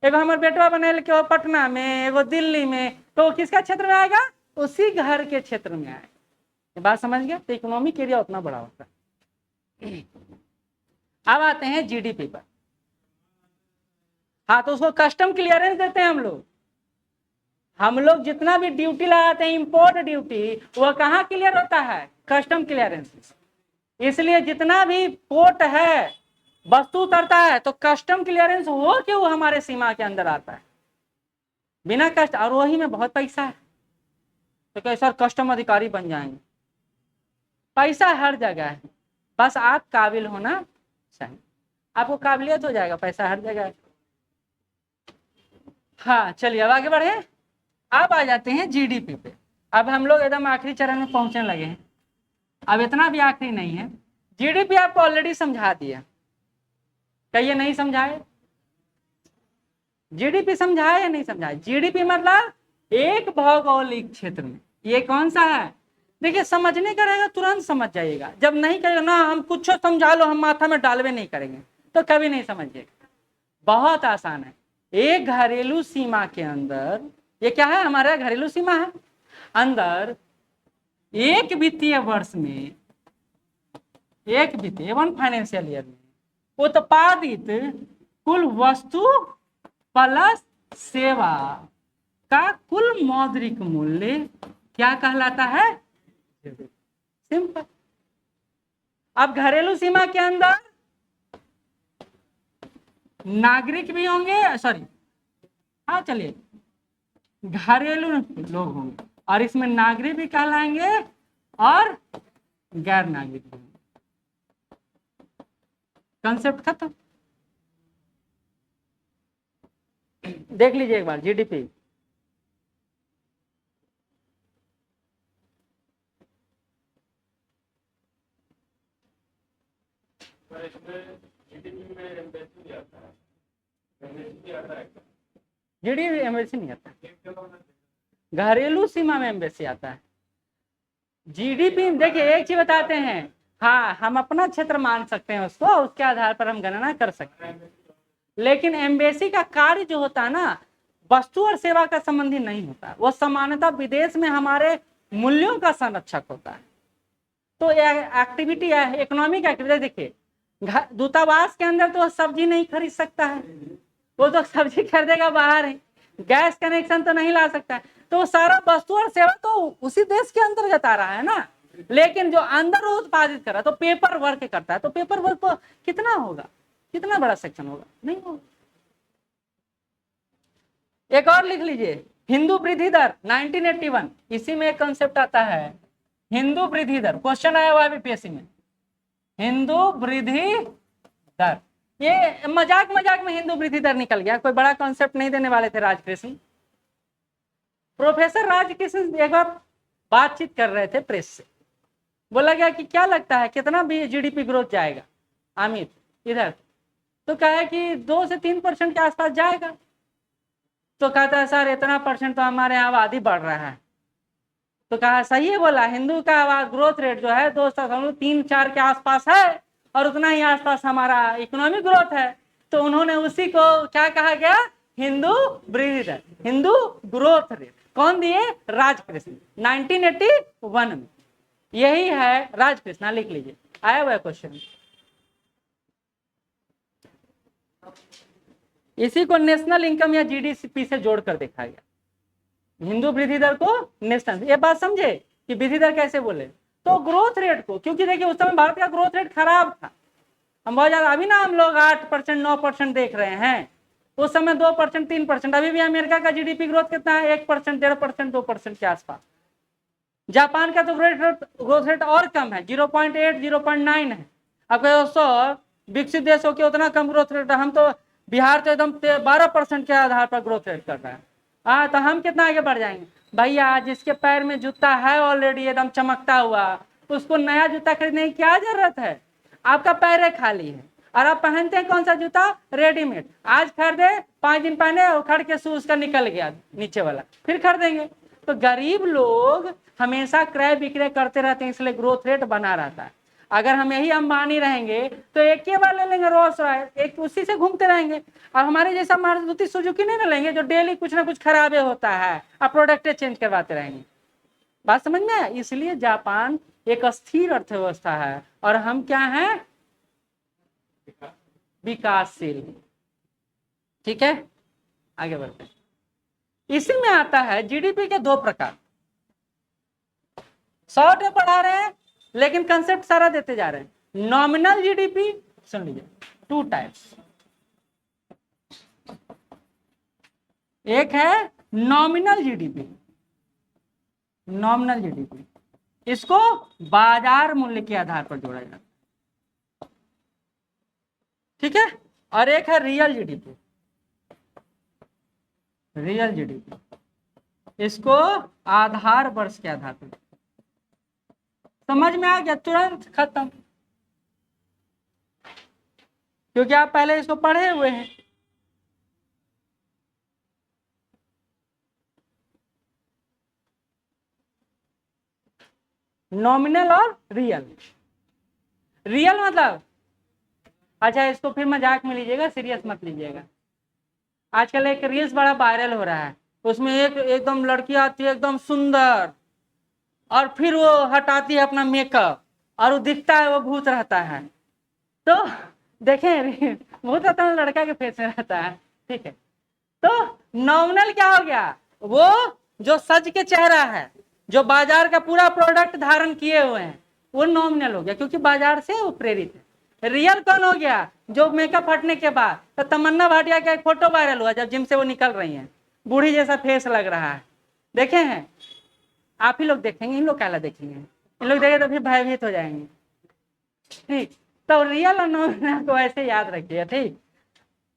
एगो हमारे बेटवा बने के पटना में, एगो दिल्ली में, तो किसका क्षेत्र में आएगा? उसी घर के क्षेत्र में आएगा। ये बात समझ गया? तो इकोनॉमिक एरिया उतना बड़ा होता है। अब आते हैं जीडीपी पर। हाँ, तो उसको कस्टम क्लियरेंस देते हैं हम लोग जितना भी ड्यूटी लगाते हैं, इंपोर्ट ड्यूटी, वह कहाँ क्लियर होता है? Custom clearance. इसलिए जितना भी पोर्ट है वस्तु उतरता है तो कस्टम क्लियरेंस हो कि वो हमारे सीमा के अंदर आता है बिना कष्ट। और वही में बहुत पैसा है तो कैसा कस्टम अधिकारी बन जाएंगे। पैसा हर जगह है, बस आप काबिल होना चाहिए। आपको काबिलियत हो जाएगा, पैसा हर जगह है। हाँ चलिए अब आगे बढ़े। अब आ जाते हैं जीडीपी पे। अब हम लोग एकदम आखिरी चरण में पहुंचने लगे हैं। अब इतना भी आखिरी नहीं है। जीडीपी आपको ऑलरेडी समझा दिया। कहिए नहीं समझाए? जीडीपी समझाए या नहीं समझाए? जीडीपी मतलब एक भौगोलिक क्षेत्र में ये कौन सा है? देखिए समझने का रहेगा तुरंत समझ जाइएगा। जब नहीं करेगा ना हम कुछ समझा लो, हम माथा में डालवे नहीं करेंगे तो कभी नहीं समझिएगा। बहुत आसान है। एक घरेलू सीमा के अंदर, ये क्या है? हमारा घरेलू सीमा है। अंदर एक वित्तीय वर्ष में, एक वित्तीय वन फाइनेंशियल ईयर में उत्पादित कुल वस्तु प्लस सेवा का कुल मौद्रिक मूल्य क्या कहलाता है? सिंपल। अब घरेलू सीमा के अंदर नागरिक भी होंगे, सॉरी हाँ चलिए घरेलू लोग होंगे और इसमें नागरिक भी कहलाएंगे और गैर नागरिक भी होंगे। कंसेप्ट खत्म। देख लीजिए एक बार जीडीपी। जीडीपी एम्बेसी नहीं आता, घरेलू सीमा में एम्बेसी आता है। जीडीपी देखिए एक चीज बताते हैं, हाँ हम अपना क्षेत्र मान सकते हैं उसको, उसके आधार पर हम गणना कर सकते हैं। लेकिन एम्बेसी का कार्य जो होता है ना, वस्तु और सेवा का संबंधी नहीं होता। वो सामान्यतः विदेश में हमारे मूल्यों का संरक्षक होता है। तो यह एक्टिविटी है, इकोनॉमिक एक्टिविटी। देखिए दूतावास के अंदर तो सब्जी नहीं खरीद सकता है, वो तो सब्जी खरीदेगा बाहर है। गैस कनेक्शन तो नहीं ला सकता है। तो सारा वस्तु और सेवा तो उसी देश के अंतर्गत आ रहा है ना। लेकिन जो अंदर उत्पादित कर रहा है तो पेपर वर्क करता है, तो पेपर वर्क तो कितना होगा? कितना बड़ा सेक्शन होगा? नहीं होगा। एक और लिख लीजिए, हिंदू वृद्धि दर 1981। इसी में एक कंसेप्ट आता है हिंदू वृद्धि दर। क्वेश्चन आया हुआ है बीपीएससी में, हिंदू वृद्धि दर। ये मजाक मजाक में हिंदू वृद्धि दर निकल गया, कोई बड़ा कॉन्सेप्ट नहीं देने वाले थे राजकृष्ण। प्रोफेसर राजकृष्ण एक बार बातचीत कर रहे थे प्रेस से, बोला गया कि क्या लगता है कितना भी जीडीपी ग्रोथ जाएगा अमित इधर? तो कहा कि 2 से 3% के आसपास जाएगा। तो कहता है सर इतना परसेंट तो हमारे यहाँ आबादी बढ़ रहा है। तो कहा सही है, बोला हिंदू का ग्रोथ रेट जो है 2.34 के आसपास है और उतना ही आसपास हमारा इकोनॉमिक ग्रोथ है। तो उन्होंने उसी को क्या कहा गया? हिंदू वृद्धि दर, हिंदू ग्रोथ रेट। कौन दिए? राजकृष्ण, 1981 में। यही है राजकृष्ण, लिख लीजिए, आया हुआ क्वेश्चन। इसी को नेशनल इनकम या जीडीपी से जोड़कर देखा गया, हिंदू वृद्धि दर को नेशनल। ये बात समझे कि वृद्धि दर कैसे बोले? तो ग्रोथ रेट को, क्योंकि देखिए उस समय भारत का ग्रोथ रेट खराब था, हम बहुत ज्यादा, अभी ना हम लोग 8% 9% देख रहे हैं, उस समय 2% 3%। अभी भी अमेरिका का जीडीपी ग्रोथ कितना है? 1% 1.5% 2% के आसपास। जापान का तो ग्रोथ रेट और कम है, 0.8 0.9 है। अब दोस्तों विकसित देश होकर उतना कम ग्रोथ रेट, हम तो बिहार तो एकदम 12% के आधार पर ग्रोथ रेट कर रहा है। हाँ, तो हम कितना आगे बढ़ जाएंगे भैया? जिसके पैर में जूता है ऑलरेडी एकदम चमकता हुआ, उसको नया जूता खरीदने की क्या जरूरत है? आपका पैर खाली है और आप पहनते हैं कौन सा जूता? रेडीमेड। आज खरीदे, 5 दिन पहने, उखड़ के शूज का निकल गया नीचे वाला, फिर खरीदेंगे। तो गरीब लोग हमेशा क्रय विक्रय करते रहते हैं, इसलिए ग्रोथ रेट बना रहता है। अगर हम यही अंबानी रहेंगे तो एक ही बार ले लेंगे रोल्स रॉयस, एक उसी से घूमते रहेंगे। और हमारे जैसा मारुति सुजुकी नहीं ना लेंगे जो डेली कुछ ना कुछ खराबे होता है और प्रोडक्ट चेंज करवाते रहेंगे। बात समझ में? इसलिए जापान एक अस्थिर अर्थव्यवस्था है और हम क्या हैं? विकासशील। ठीक है, आगे बढ़ते हैं। इसी में आता है जीडीपी के 2 प्रकार। शॉर्ट में पढ़ा रहे हैं लेकिन कंसेप्ट सारा देते जा रहे हैं। नॉमिनल जीडीपी, सुन लीजिए, 2 टाइप्स। एक है नॉमिनल जीडीपी, नॉमिनल जीडीपी, इसको बाजार मूल्य के आधार पर जोड़ा जाता है। ठीक है, और एक है रियल जीडीपी, रियल जीडीपी, इसको आधार वर्ष के आधार पर। समझ में आ गया? तुरंत खत्म, क्योंकि आप पहले इसको पढ़े हुए हैं। नॉमिनल और रियल। रियल मतलब, अच्छा इसको फिर मजाक में लीजिएगा, सीरियस मत लीजिएगा। आजकल एक रील्स बड़ा वायरल हो रहा है, उसमें एकदम लड़की आती है एकदम सुंदर, और फिर वो हटाती है अपना मेकअप और वो दिखता है वो भूत रहता है। तो देखें, भूत रहता है लड़का के फेस में रहता है। ठीक है, तो नॉमिनल क्या हो गया? वो जो सज के चेहरा है, जो बाजार का पूरा प्रोडक्ट धारण किए हुए हैं, वो नॉमिनल हो गया, क्योंकि बाजार से वो प्रेरित है। रियल कौन हो गया? जो मेकअप हटने के बाद, तो तमन्ना भाटिया का एक फोटो वायरल हुआ जब जिम से वो निकल रही हैं, बूढ़ी जैसा फेस लग रहा है, देखे हैं? आप ही लोग देखेंगे, इन लोग क्या देखेंगे? इन लोग देखे तो फिर भयभीत हो जाएंगे। ठीक, तो रियल और नॉमिनल को ऐसे याद रखिए। ठीक,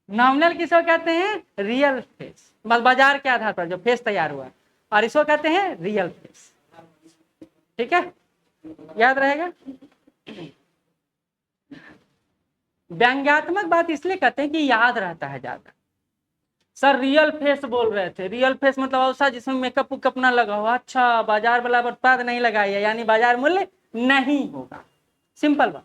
नॉमिनल किसको कहते हैं? रियल फेस, बस बाजार के आधार पर जो फेस तैयार हुआ, और इसको कहते हैं रियल फेस। ठीक है, याद रहेगा। व्यंग्यात्मक बात इसलिए कहते हैं कि याद रहता है ज्यादा। सर रियल फेस बोल रहे थे, रियल फेस मतलब ऐसा जिसमें मेकअप उकअप ना लगा हो। अच्छा, बाजार वाला उत्पाद नहीं लगाई है, यानी बाजार मूल्य नहीं होगा। सिंपल बात।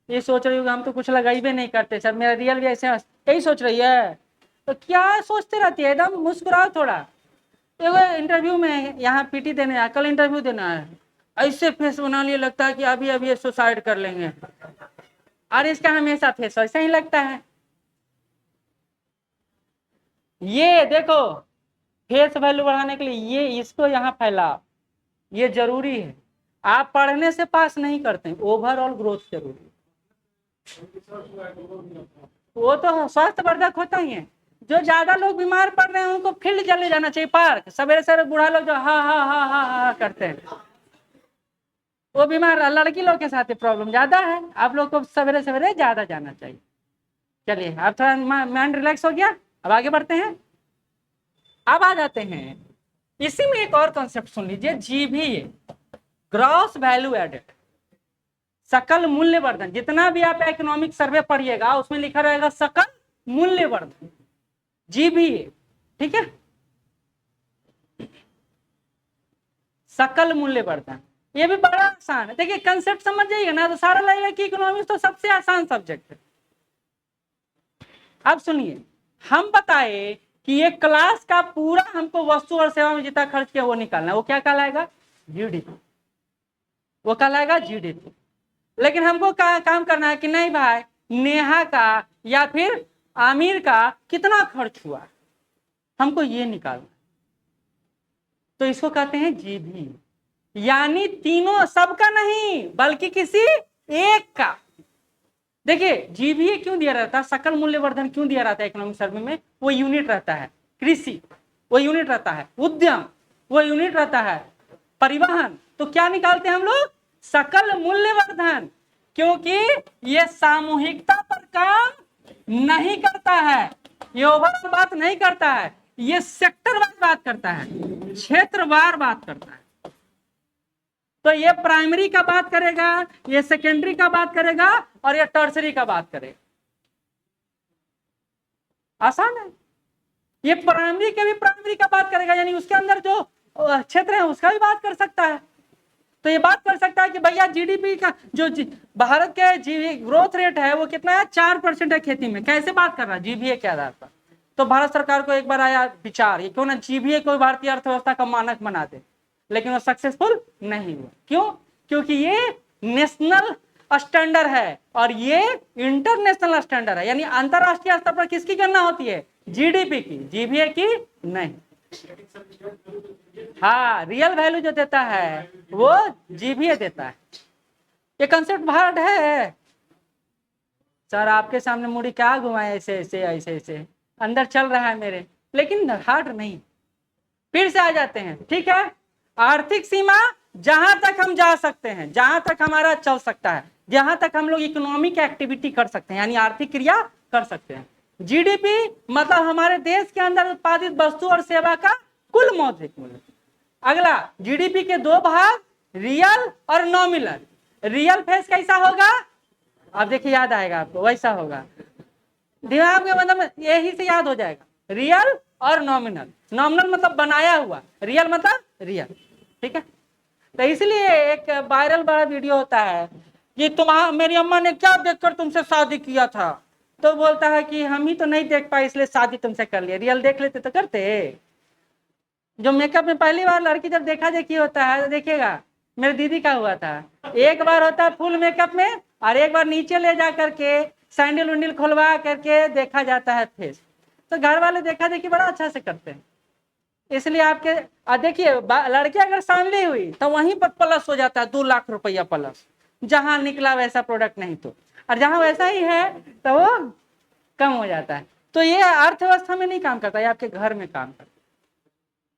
ये सोच रही होगा हम तो कुछ लगाइबे नहीं करते सर, मेरा रियल भी ऐसे, यही सोच रही है? तो क्या सोचते रहती है? एकदम मुस्कुराओ थोड़ा। देखो इंटरव्यू में यहाँ पीटी देने आया, कल इंटरव्यू देना है, ऐसे फेस बना लिए लगता है कि अभी अभी ये सुसाइड कर लेंगे, और इसका हमेशा फेस ऐसा ही लगता है। ये देखो, फेस वैल्यू बढ़ाने के लिए ये इसको यहाँ फैलाओ, ये जरूरी है। आप पढ़ने से पास नहीं करते, ओवरऑल ग्रोथ जरूरी है। वो तो स्वास्थ्यवर्धक होता ही है। जो ज्यादा लोग बीमार पड़ रहे हैं उनको फील्ड चले जाना चाहिए, पार्क। सवेरे सवेरे बूढ़ा लोग जो हा हा हा हा हा करते हैं, वो बीमार। लड़की लोग के साथ प्रॉब्लम ज्यादा है, आप लोग को सवेरे सवेरे ज्यादा जाना चाहिए। चलिए, अब थोड़ा माइंड रिलैक्स हो गया, अब आगे बढ़ते हैं। अब आ जाते हैं इसी में एक और कॉन्सेप्ट सुन लीजिए, जीबी, ग्रॉस वैल्यू एडेड, सकल मूल्यवर्धन। जितना भी आप इकोनॉमिक सर्वे पढ़िएगा उसमें लिखा रहेगा सकल मूल्यवर्धन, जीबी। ठीक है, सकल मूल्यवर्धन, ये भी बड़ा आसान है। देखिए कंसेप्ट समझ जाइएगा ना तो सारा लगेगा कि इकोनॉमिक्स तो सबसे आसान सब्जेक्ट है। अब सुनिए, हम बताए कि एक क्लास का पूरा हमको वस्तु और सेवा में जितना खर्च किया वो निकालना है, वो क्या कहलाएगा? जीडीपी। वो कहलाएगा जीडीपी। लेकिन हमको काम करना है कि नहीं भाई, नेहा का या फिर आमिर का कितना खर्च हुआ, हमको ये निकालना। तो इसको कहते हैं जीबी, यानी तीनों, सबका नहीं बल्कि किसी एक का। देखिए जीबीए क्यों दिया रहता है, सकल मूल्यवर्धन क्यों दिया रहता है इकोनॉमिक सर्वे में, वो यूनिट रहता है कृषि, वो यूनिट रहता है उद्यम, वो यूनिट रहता है परिवहन, तो क्या निकालते हैं हम लोग, सकल मूल्यवर्धन, क्योंकि ये सामूहिकता पर काम नहीं करता है, ये ओवरऑल बात नहीं करता है, ये सेक्टर वाइज बात करता है, क्षेत्रवार बात करता है। तो ये प्राइमरी का बात करेगा, ये सेकेंडरी का बात करेगा और ये टर्सरी का बात करेगा। आसान है, ये प्राइमरी के भी प्राइमरी का बात करेगा, यानी उसके अंदर जो क्षेत्र है उसका भी बात कर सकता है। तो ये बात कर सकता है कि भैया जीडीपी का जो भारत के ग्रोथ रेट है वो कितना है, 4% है खेती में, कैसे बात कर रहा है, जीबीए के आधार पर। तो भारत सरकार को एक बार आया विचार, ये क्यों ना जीबीए को भारतीय अर्थव्यवस्था का मानक बना दे, लेकिन वो सक्सेसफुल नहीं हुआ। क्यों? क्योंकि ये नेशनल स्टैंडर्ड है और ये इंटरनेशनल स्टैंडर्ड है, यानी अंतरराष्ट्रीय स्तर पर किसकी गणना होती है, जीडीपी की, जीबीए की नहीं। हाँ, रियल वैल्यू जो देता है वो जीबीए देता है। ये कंसेप्ट हार्ड है सर, आपके सामने मुड़ी क्या घुमाए, ऐसे ऐसे ऐसे ऐसे अंदर चल रहा है मेरे, लेकिन हार्ड नहीं। फिर से आ जाते हैं, ठीक है। आर्थिक सीमा जहां तक हम जा सकते हैं, जहां तक हमारा चल सकता है, जहां तक हम लोग इकोनॉमिक एक्टिविटी कर सकते हैं, यानी आर्थिक क्रिया कर सकते हैं। जीडीपी मतलब हमारे देश के अंदर उत्पादित वस्तु और सेवा का कुल मौद्रिक मूल्य। अगला, जीडीपी के दो भाग, रियल और नॉमिनल। रियल फेस कैसा होगा, अब देखिए याद आएगा आपको, वैसा होगा, दिमाग में मतलब यही से याद हो जाएगा, रियल और नॉमिनल। नॉमिनल मतलब बनाया हुआ, रियल मतलब रियल, ठीक है। तो इसलिए एक वायरल बड़ा वीडियो होता है कि मेरी अम्मा ने क्या देखकर तुमसे शादी किया था, तो बोलता है कि हम ही तो नहीं देख पाए इसलिए शादी तुमसे कर लिया, रियल देख लेते तो करते। जो मेकअप में पहली बार लड़की जब देखा देखी होता है तो देखिएगा, मेरी दीदी का हुआ था, एक बार होता है फुल मेकअप में और एक बार नीचे ले जा करके सैंडल उंडल खुलवा करके देखा जाता है फेस। तो घर वाले देखा देखी बड़ा अच्छा से करते हैं, इसलिए आपके देखिए लड़की अगर सांवली हुई तो वहीं पर प्लस हो जाता है 2 लाख रुपया प्लस, जहां निकला वैसा प्रोडक्ट नहीं तो, और जहां वैसा ही है तो वो कम हो जाता है। तो ये अर्थव्यवस्था में नहीं काम करता, ये आपके घर में काम करता है,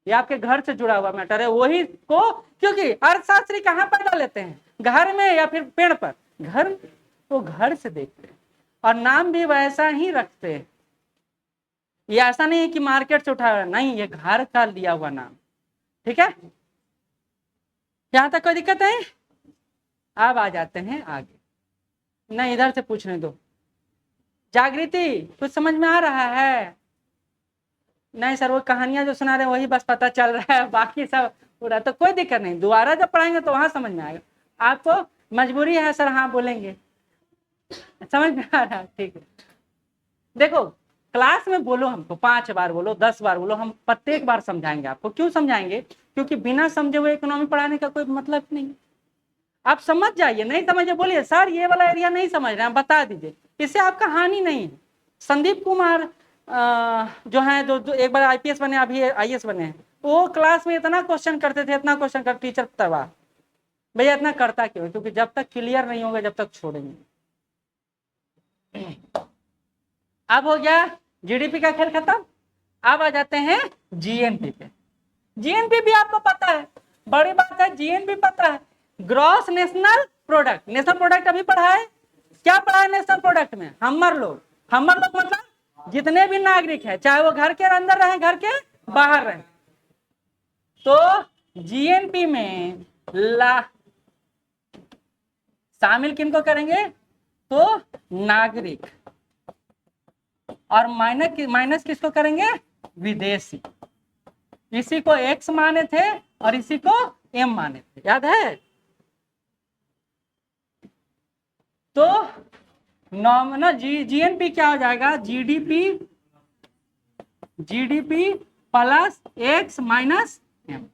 ये आपके घर से जुड़ा हुआ मैटर है वही को, क्योंकि अर्थशास्त्री कहाँ पैदा लेते हैं, घर में या फिर पेड़ पर, घर तो घर से देखते हैं और नाम भी वैसा ही रखते हैं। ये ऐसा नहीं है कि मार्केट से उठाया, नहीं, ये घर का लिया हुआ नाम, ठीक है। यहां तक कोई दिक्कत है? अब आ जाते हैं आगे, नहीं इधर से पूछने दो। जागृति कुछ समझ में आ रहा है? नहीं सर, वो कहानियां जो सुना रहे हैं वही बस पता चल रहा है, बाकी सब पूरा, तो कोई दिक्कत नहीं, दोबारा जब पढ़ाएंगे तो वहां समझ में आएगा। आपको मजबूरी है सर, हाँ बोलेंगे, समझ में आ रहा है, ठीक है। देखो क्लास में बोलो, हमको 5 बार बोलो, 10 बार बोलो, हम प्रत्येक बार समझाएंगे आपको। क्यों समझाएंगे? क्योंकि बिना समझे हुए इकोनॉमी पढ़ाने का कोई मतलब नहीं। आप समझ जाइए, नहीं समझे बोलिए सर ये वाला एरिया नहीं समझ रहे हैं, बता दीजिए, इससे आपका हानि नहीं है। संदीप कुमार जो है, जो एक बार आईपीएस बने, अभी आईएएस बने हैं, वो क्लास में इतना क्वेश्चन करते थे, इतना क्वेश्चन कर, टीचर तबाह। भैया इतना करता क्यों? क्योंकि जब तक क्लियर नहीं होगा जब तक छोड़ेंगे। अब हो गया जीडीपी का खेल खत्म, अब आ जाते हैं जीएनपी पे। जीएनपी भी आपको पता है, बड़ी बात है, जीएनपी पता है, gross national product. National product अभी पढ़ा है, क्या पढ़ा है नेशनल प्रोडक्ट में? हमर लोग मतलब जितने भी नागरिक है, चाहे वो घर के अंदर रहे घर के बाहर रहे। तो जीएनपी में शामिल किनको करेंगे? तो नागरिक, और माइनस किसको करेंगे? विदेशी। इसी को एक्स माने थे और इसी को एम माने थे, याद है? तो नॉमिनल जीएनपी क्या हो जाएगा? GDP plus X minus M.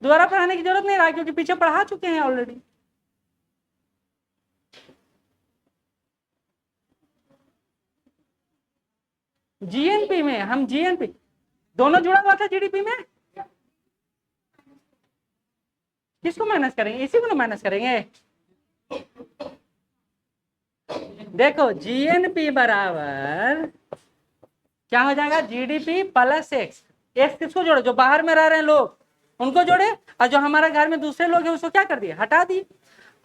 दोबारा पढ़ाने की जरूरत नहीं रहा क्योंकि पीछे पढ़ा चुके हैं ऑलरेडी। जीएनपी में हम जीएनपी दोनों जुड़ा हुआ था, जीडीपी में किसको माइनस करेंगे? इसी को ना माइनस करेंगे। देखो जीएनपी बराबर क्या हो जाएगा, जीडीपी प्लस एक्स। एक्स किसको जोड़े, जो बाहर में रह रहे हैं लोग उनको जोड़े, और जो हमारे घर में दूसरे लोग हैं उसको क्या कर दिए, हटा दिए।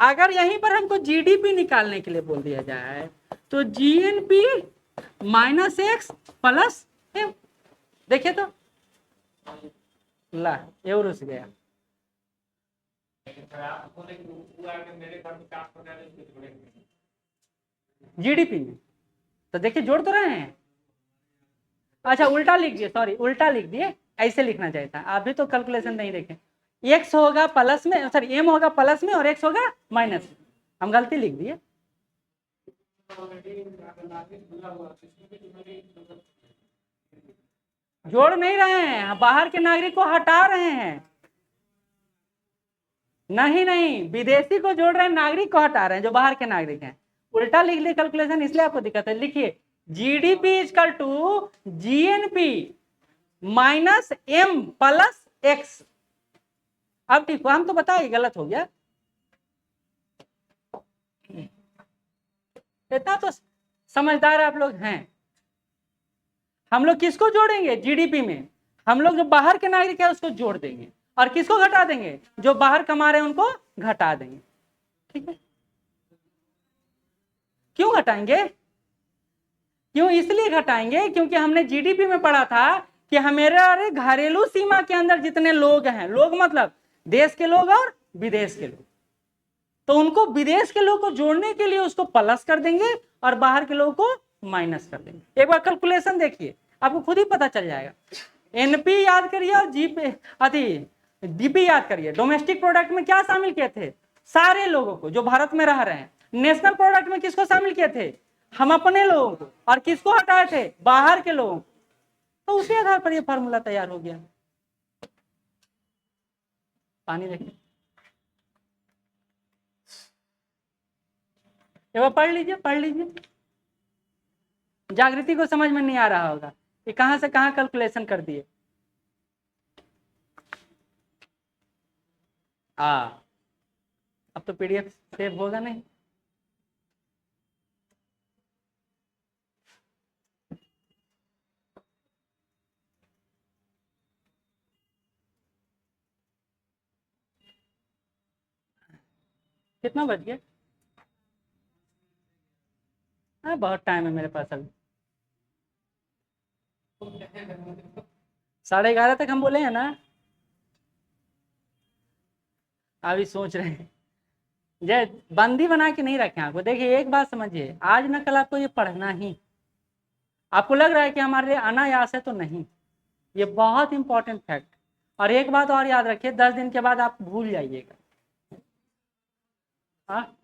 अगर यहीं पर हमको जीडीपी निकालने के लिए बोल दिया जाए तो GNP minus X plus M, देखिए तो ला ये रुस गया। जीडीपी में तो देखिए जोड़ तो रहे हैं। अच्छा उल्टा लिख दिए, सॉरी उल्टा लिख दिए, ऐसे लिखना चाहिए था। आप भी तो कैलकुलेशन नहीं देखे, एक्स होगा प्लस में, सॉरी एम होगा प्लस में और एक्स होगा माइनस में, हम गलती लिख दिए। जोड़ नहीं रहे हैं, बाहर के नागरिक को हटा रहे हैं। नहीं नहीं, विदेशी को जोड़ रहे हैं, नागरिक को हटा रहे हैं, जो बाहर के नागरिक हैं। उल्टा लिख लिए कैलकुलेशन, इसलिए आपको दिक्कत है। लिखिए GDP is equal to GNP minus M plus X. अब ठीक, हम तो बताइए गलत हो गया, इतना तो समझदार आप लोग हैं। हम लोग किसको जोड़ेंगे जीडीपी में, हम लोग जो बाहर के नागरिक है उसको जोड़ देंगे, और किसको घटा देंगे, जो बाहर कमा रहे हैं उनको घटा देंगे। ठीक है, क्यों घटाएंगे, क्यों इसलिए घटाएंगे क्योंकि हमने जीडीपी में पढ़ा था कि हमारे घरेलू सीमा के अंदर जितने लोग हैं, लोग मतलब देश के लोग और विदेश के लोग, तो उनको विदेश के लोग को जोड़ने के लिए उसको प्लस कर देंगे और बाहर के लोगों को माइनस कर देंगे। एक बार कैलकुलेशन देखिए, आपको खुद ही पता चल जाएगा। एनपी याद करिए और जीपी अति डीपी याद करिए। डोमेस्टिक प्रोडक्ट में क्या शामिल किए थे, सारे लोगों को जो भारत में रह रहे हैं। नेशनल प्रोडक्ट में किसको शामिल किए थे, हम अपने लोगों को, और किसको हटाए थे, बाहर के लोगों को। तो उसी आधार पर यह फॉर्मूला तैयार हो गया। पानी देखिए, एक बार पढ़ लीजिए, पढ़ लीजिए। जागृति को समझ में नहीं आ रहा होगा कि कहां से कहां कैलकुलेशन कर दिए। अब तो पीडीएफ सेव होगा नहीं। कितना बज गया, बहुत टाइम है मेरे पास अभी। 11:30 तक हम बोले हैं ना। अभी सोच रहे हैं, जय बंदी बना के नहीं रखे आपको। देखिए एक बात समझिए, आज न कल आपको ये पढ़ना ही। आपको लग रहा है कि हमारे लिए अनायास है, तो नहीं, ये बहुत इंपॉर्टेंट फैक्ट। और एक बात और याद रखिए, 10 दिन के बाद आप भूल जाइएगा। हाँ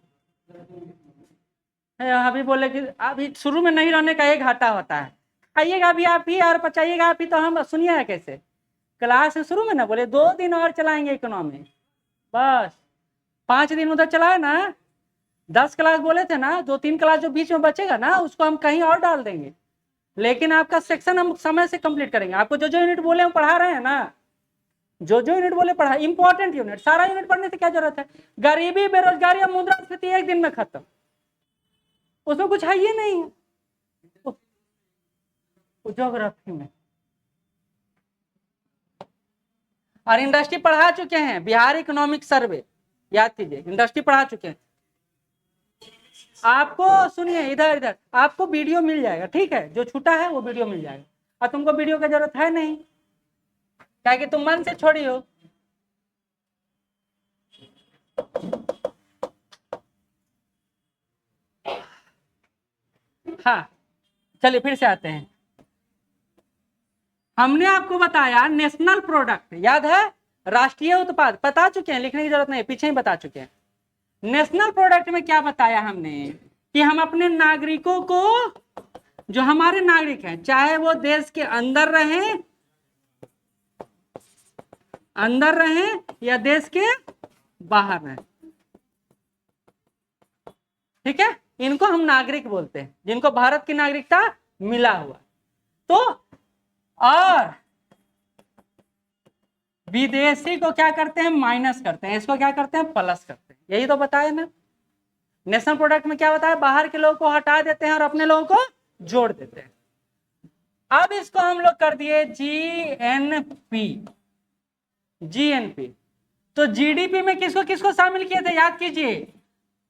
अभी बोले कि अभी शुरू में नहीं रहने का एक घाटा होता है, खाइएगा भी आप ही और पचाइएगा आप ही, तो हम सुनिए कैसे। क्लास शुरू में ना बोले 2 दिन और चलाएंगे इकोनॉमी, बस 5 दिन उधर चलाए ना, 10 क्लास बोले थे ना, 2-3 क्लास जो बीच में बचेगा ना उसको हम कहीं और डाल देंगे। लेकिन आपका सेक्शन हम समय से कंप्लीट करेंगे। आपको जो जो यूनिट बोले हम पढ़ा रहे हैं ना, जो जो यूनिट बोले पढ़ा, इंपॉर्टेंट यूनिट, सारा यूनिट पढ़ने से क्या जरूरत है। गरीबी, बेरोजगारी और मुद्रास्फीति 1 दिन में खत्म, उसमें कुछ है ये नहीं है। ज्योग्राफी में और इंडस्ट्री पढ़ा चुके हैं, बिहार इकोनॉमिक सर्वे याद कीजिए, इंडस्ट्री पढ़ा चुके हैं। आपको सुनिए, इधर इधर आपको वीडियो मिल जाएगा, ठीक है, जो छूटा है वो वीडियो मिल जाएगा। और तुमको वीडियो की जरूरत है नहीं, क्या कि तुम मन से छोड़ी हो। हाँ चलिए फिर से आते हैं। हमने आपको बताया नेशनल प्रोडक्ट, याद है, राष्ट्रीय उत्पाद, बता चुके हैं, लिखने की जरूरत नहीं, पीछे ही बता चुके हैं। नेशनल प्रोडक्ट में क्या बताया हमने कि हम अपने नागरिकों को, जो हमारे नागरिक हैं, चाहे वो देश के अंदर रहें या देश के बाहर रहें, ठीक है, इनको हम नागरिक बोलते हैं, जिनको भारत की नागरिकता मिला हुआ। तो और विदेशी को क्या करते हैं, माइनस करते हैं, इसको क्या करते हैं, प्लस करते हैं। यही तो बताया ना। नेशनल प्रोडक्ट में क्या होता है, बाहर के लोगों को हटा देते हैं और अपने लोगों को जोड़ देते हैं। अब इसको हम लोग कर दिए जीएनपी। जीएनपी तो जीडीपी में किसको किसको शामिल किए थे, याद कीजिए।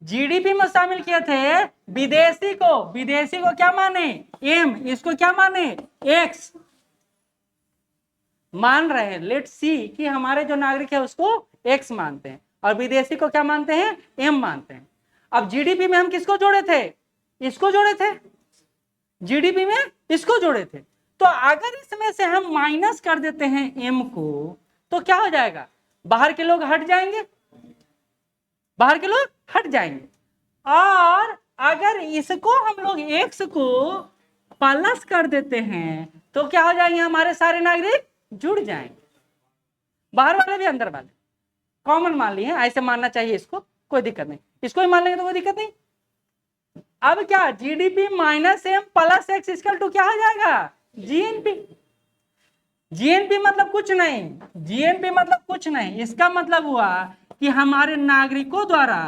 जीडीपी में शामिल किए थे विदेशी को। विदेशी को क्या माने, एम, इसको क्या माने, एक्स मान रहे हैं। लेट सी कि हमारे जो नागरिक है उसको एक्स मानते हैं और विदेशी को क्या मानते हैं, एम मानते हैं। अब जीडीपी में हम किसको जोड़े थे, इसको जोड़े थे। जीडीपी में इसको जोड़े थे। तो अगर इसमें से हम माइनस कर देते हैं एम को तो क्या हो जाएगा, बाहर के लोग हट जाएंगे, बाहर के लोग हट जाएंगे। और अगर इसको हम लोग एक्स को प्लस कर देते हैं तो क्या हो जाएंगे, हमारे सारे नागरिक जुड़ जाएंगे, बाहर वाले भी अंदर वाले। कॉमन मान लिए, ऐसे मानना चाहिए इसको, कोई दिक्कत नहीं। इसको ही मान लेंगे तो कोई दिक्कत नहीं। अब क्या, GDP minus M plus X equal to क्या हो जाएगा, जीएनपी। जीएनपी मतलब कुछ नहीं, जीएनपी मतलब कुछ नहीं, इसका मतलब हुआ कि हमारे नागरिकों द्वारा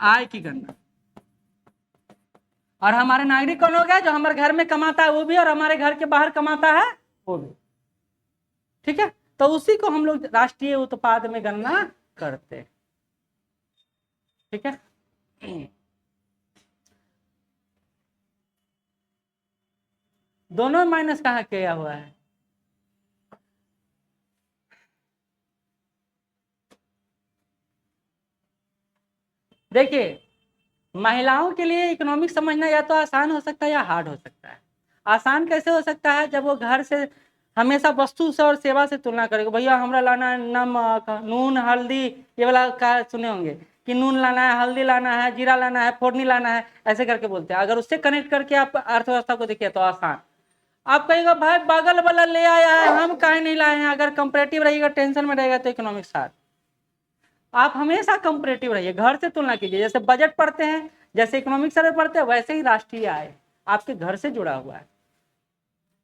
आय की गणना। और हमारे नागरिक कौन हो गया, जो हमारे घर में कमाता है वो भी और हमारे घर के बाहर कमाता है वो भी। ठीक है, तो उसी को हम लोग राष्ट्रीय उत्पाद में गणना करते हैं। ठीक है, दोनों माइनस कहाँ किया हुआ है, देखिए। महिलाओं के लिए इकोनॉमिक्स समझना या तो आसान हो सकता है या हार्ड हो सकता है। आसान कैसे हो सकता है, जब वो घर से हमेशा वस्तु से और सेवा से तुलना करेगा। भैया हमरा लाना है नमक, नून, हल्दी, ये वाला का सुने होंगे कि नून लाना है, हल्दी लाना है, जीरा लाना है, फोड़नी लाना है, ऐसे करके बोलते हैं। अगर उससे कनेक्ट करके आप अर्थव्यवस्था को देखिए तो आसान। आप कहेगा भाई बगल वाला ले आया है, हम काहे नहीं लाए हैं। अगर कंपैरेटिव रहिएगा, टेंशन में रहेगा तो इकोनॉमिक्स हार्ड। आप हमेशा कंपैरेटिव रहिए, घर से तुलना कीजिए। जैसे बजट पढ़ते हैं, जैसे इकोनॉमिक सर्वे पढ़ते हैं, वैसे ही राष्ट्रीय आय आपके घर से जुड़ा हुआ है।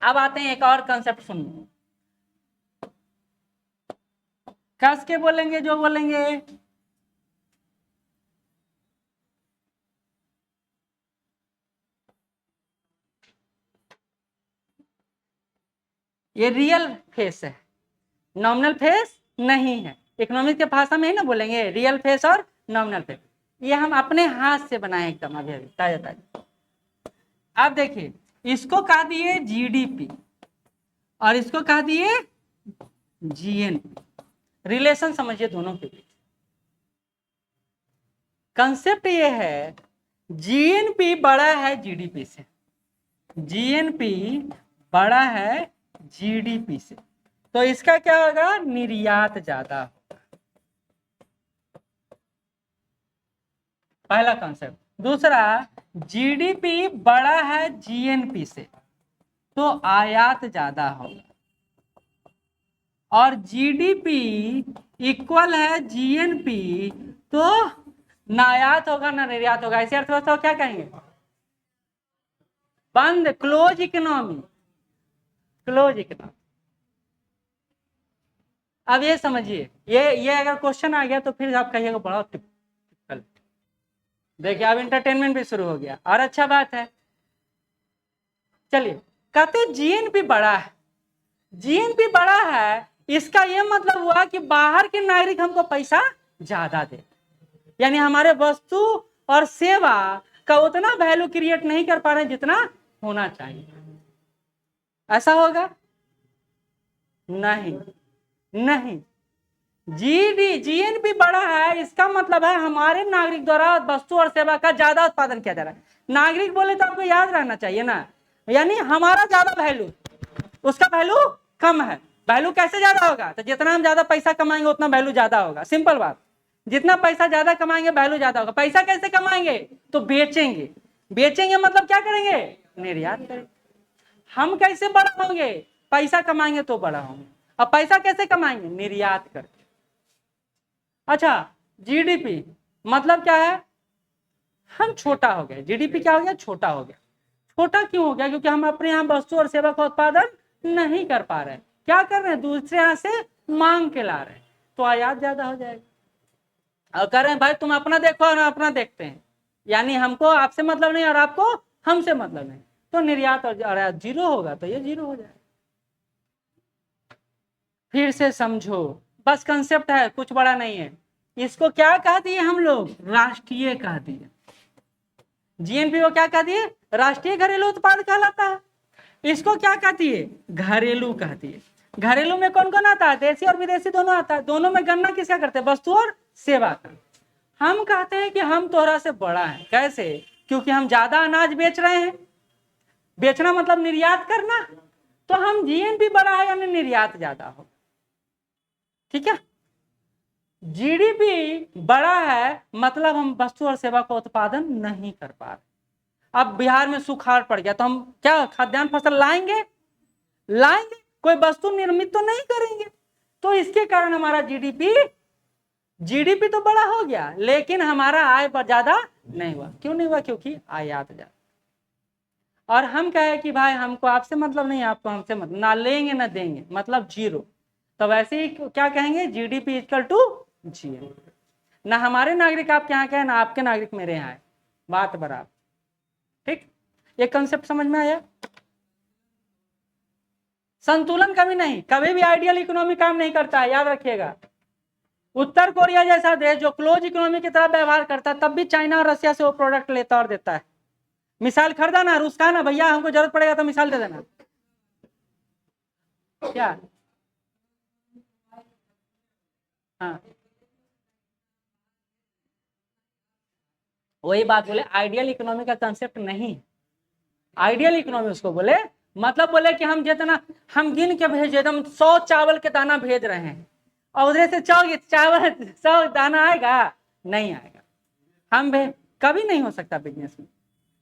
अब आते हैं एक और कंसेप्ट सुनने, कस के बोलेंगे जो बोलेंगे। ये रियल फेस है, नॉमिनल फेस नहीं है। इकोनॉमिक के भाषा में ही ना बोलेंगे रियल फेस और नॉमिनल फेस। ये हम अपने हाथ से बनाए एकदम अभी अभी ताजा ताजा। अब देखिए, इसको कह दिए जीडीपी और इसको कह दिए जीएनपी। रिलेशन समझिए दोनों के बीच। कंसेप्ट ये है, जीएनपी बड़ा है जीडीपी से, जीएनपी बड़ा है जीडीपी से, तो इसका क्या होगा, निर्यात ज्यादा होगा। पहला कंसेप्ट। दूसरा, जीडीपी बड़ा है जीएनपी से तो आयात ज्यादा होगा। और जीडीपी इक्वल है जीएनपी तो ना आयात होगा ना निर्यात होगा। ऐसी अर्थव्यवस्था को क्या कहेंगे, बंद, क्लोज इकोनॉमी, क्लोज इकोनॉमी। अब ये समझिए, ये अगर क्वेश्चन आ गया तो फिर आप कहिएगा बड़ा टिपिकल। देखिए अब एंटरटेनमेंट भी शुरू हो गया और अच्छा बात है। चलिए, कहते जीएनपी बड़ा है, जीएनपी बड़ा है, इसका ये मतलब हुआ कि बाहर के नागरिक हमको पैसा ज्यादा दे, यानी हमारे वस्तु और सेवा का उतना वैल्यू क्रिएट नहीं कर पा रहे जितना होना चाहिए। ऐसा होगा नहीं, नहीं। जीएनपी बड़ा है, इसका मतलब है हमारे नागरिक द्वारा वस्तु और सेवा का ज्यादा उत्पादन किया जा रहा है। नागरिक बोले तो आपको याद रहना चाहिए ना, यानी हमारा ज्यादा वैल्यू, उसका वैल्यू कम है। वैल्यू कैसे ज्यादा होगा, तो जितना हम ज्यादा पैसा कमाएंगे उतना वैल्यू ज्यादा होगा। सिंपल बात, जितना पैसा ज्यादा कमाएंगे वैल्यू ज्यादा होगा। पैसा कैसे कमाएंगे, तो बेचेंगे। बेचेंगे मतलब क्या करेंगे, निर्यात करेंगे। हम कैसे बड़ा होंगे, पैसा कमाएंगे तो बड़ा होंगे। अब पैसा कैसे कमाएंगे, निर्यात करके। अच्छा, जीडीपी मतलब क्या है, हम छोटा हो गए। जीडीपी क्या हो गया, छोटा हो गया। छोटा क्यों हो गया, क्योंकि हम अपने यहाँ वस्तु और सेवा का उत्पादन नहीं कर पा रहे हैं। क्या कर रहे हैं, दूसरे यहाँ से मांग के ला रहे हैं, तो आयात ज्यादा हो जाएगा। और कह रहे हैं भाई तुम अपना देखो और अपना देखते हैं, यानी हमको आपसे मतलब नहीं और आपको हमसे मतलब नहीं, तो निर्यात और आयात जीरो होगा तो ये जीरो हो जाएगा। फिर से समझो, बस कंसेप्ट है, कुछ बड़ा नहीं है। इसको क्या कह दिए हम लोग, राष्ट्रीय कह दिए। जीएनपी को क्या कह दिए, राष्ट्रीय घरेलू उत्पाद कहलाता है। इसको क्या कहती है, घरेलू कहती है। घरेलू में कौन कौन आता है, देसी और विदेशी दोनों आता है। दोनों में गणना किसका करते हैं, वस्तु और सेवा का। हम कहते हैं कि हम तोहरा से बड़ा है, कैसे, क्योंकि हम ज्यादा अनाज बेच रहे हैं। बेचना मतलब निर्यात करना, तो हम जीएनपी बड़ा है यानी निर्यात ज्यादा हो। ठीक है, जीडीपी बड़ा है मतलब हम वस्तु और सेवा का उत्पादन नहीं कर पा रहे। अब बिहार में सुखाड़ पड़ गया तो हम क्या खाद्यान्न फसल लाएंगे, कोई वस्तु निर्मित तो नहीं करेंगे। तो इसके कारण हमारा जीडीपी तो बड़ा हो गया, लेकिन हमारा आय पर ज्यादा नहीं हुआ। क्यों नहीं हुआ, क्योंकि आयात ज्यादा। और हम कहे कि भाई हमको आपसे मतलब नहीं, आपको हमसे मतलब, ना लेंगे ना देंगे, मतलब जीरो। तो वैसे ही क्या कहेंगे, जीडीपी इक्वल टू जीएनपी। ना हमारे नागरिक आपके यहाँ के हैं, ना आपके नागरिक मेरे यहाँ है, बात बराबर। ठीक, ये कंसेप्ट समझ में आया। संतुलन कभी नहीं, कभी भी आइडियल इकोनॉमी काम नहीं करता है, याद रखिएगा। उत्तर कोरिया जैसा देश जो क्लोज इकोनॉमी की तरह व्यवहार करता है, तब भी चाइना और रशिया से वो प्रोडक्ट लेता और देता है। मिसाइल खरीदा ना रूस का ना, भैया हमको जरूरत पड़ेगा तो मिसाइल दे देना। क्या, हाँ वही बात बोले, आइडियल इकोनॉमी का कंसेप्ट नहीं। आइडियल इकोनॉमी उसको बोले, मतलब बोले कि हम जितना हम गिन के भेजे, एकदम 100 चावल के दाना भेज रहे हैं और उधर से चावल 100 दाना आएगा, नहीं आएगा। हम कभी नहीं हो सकता बिजनेस में।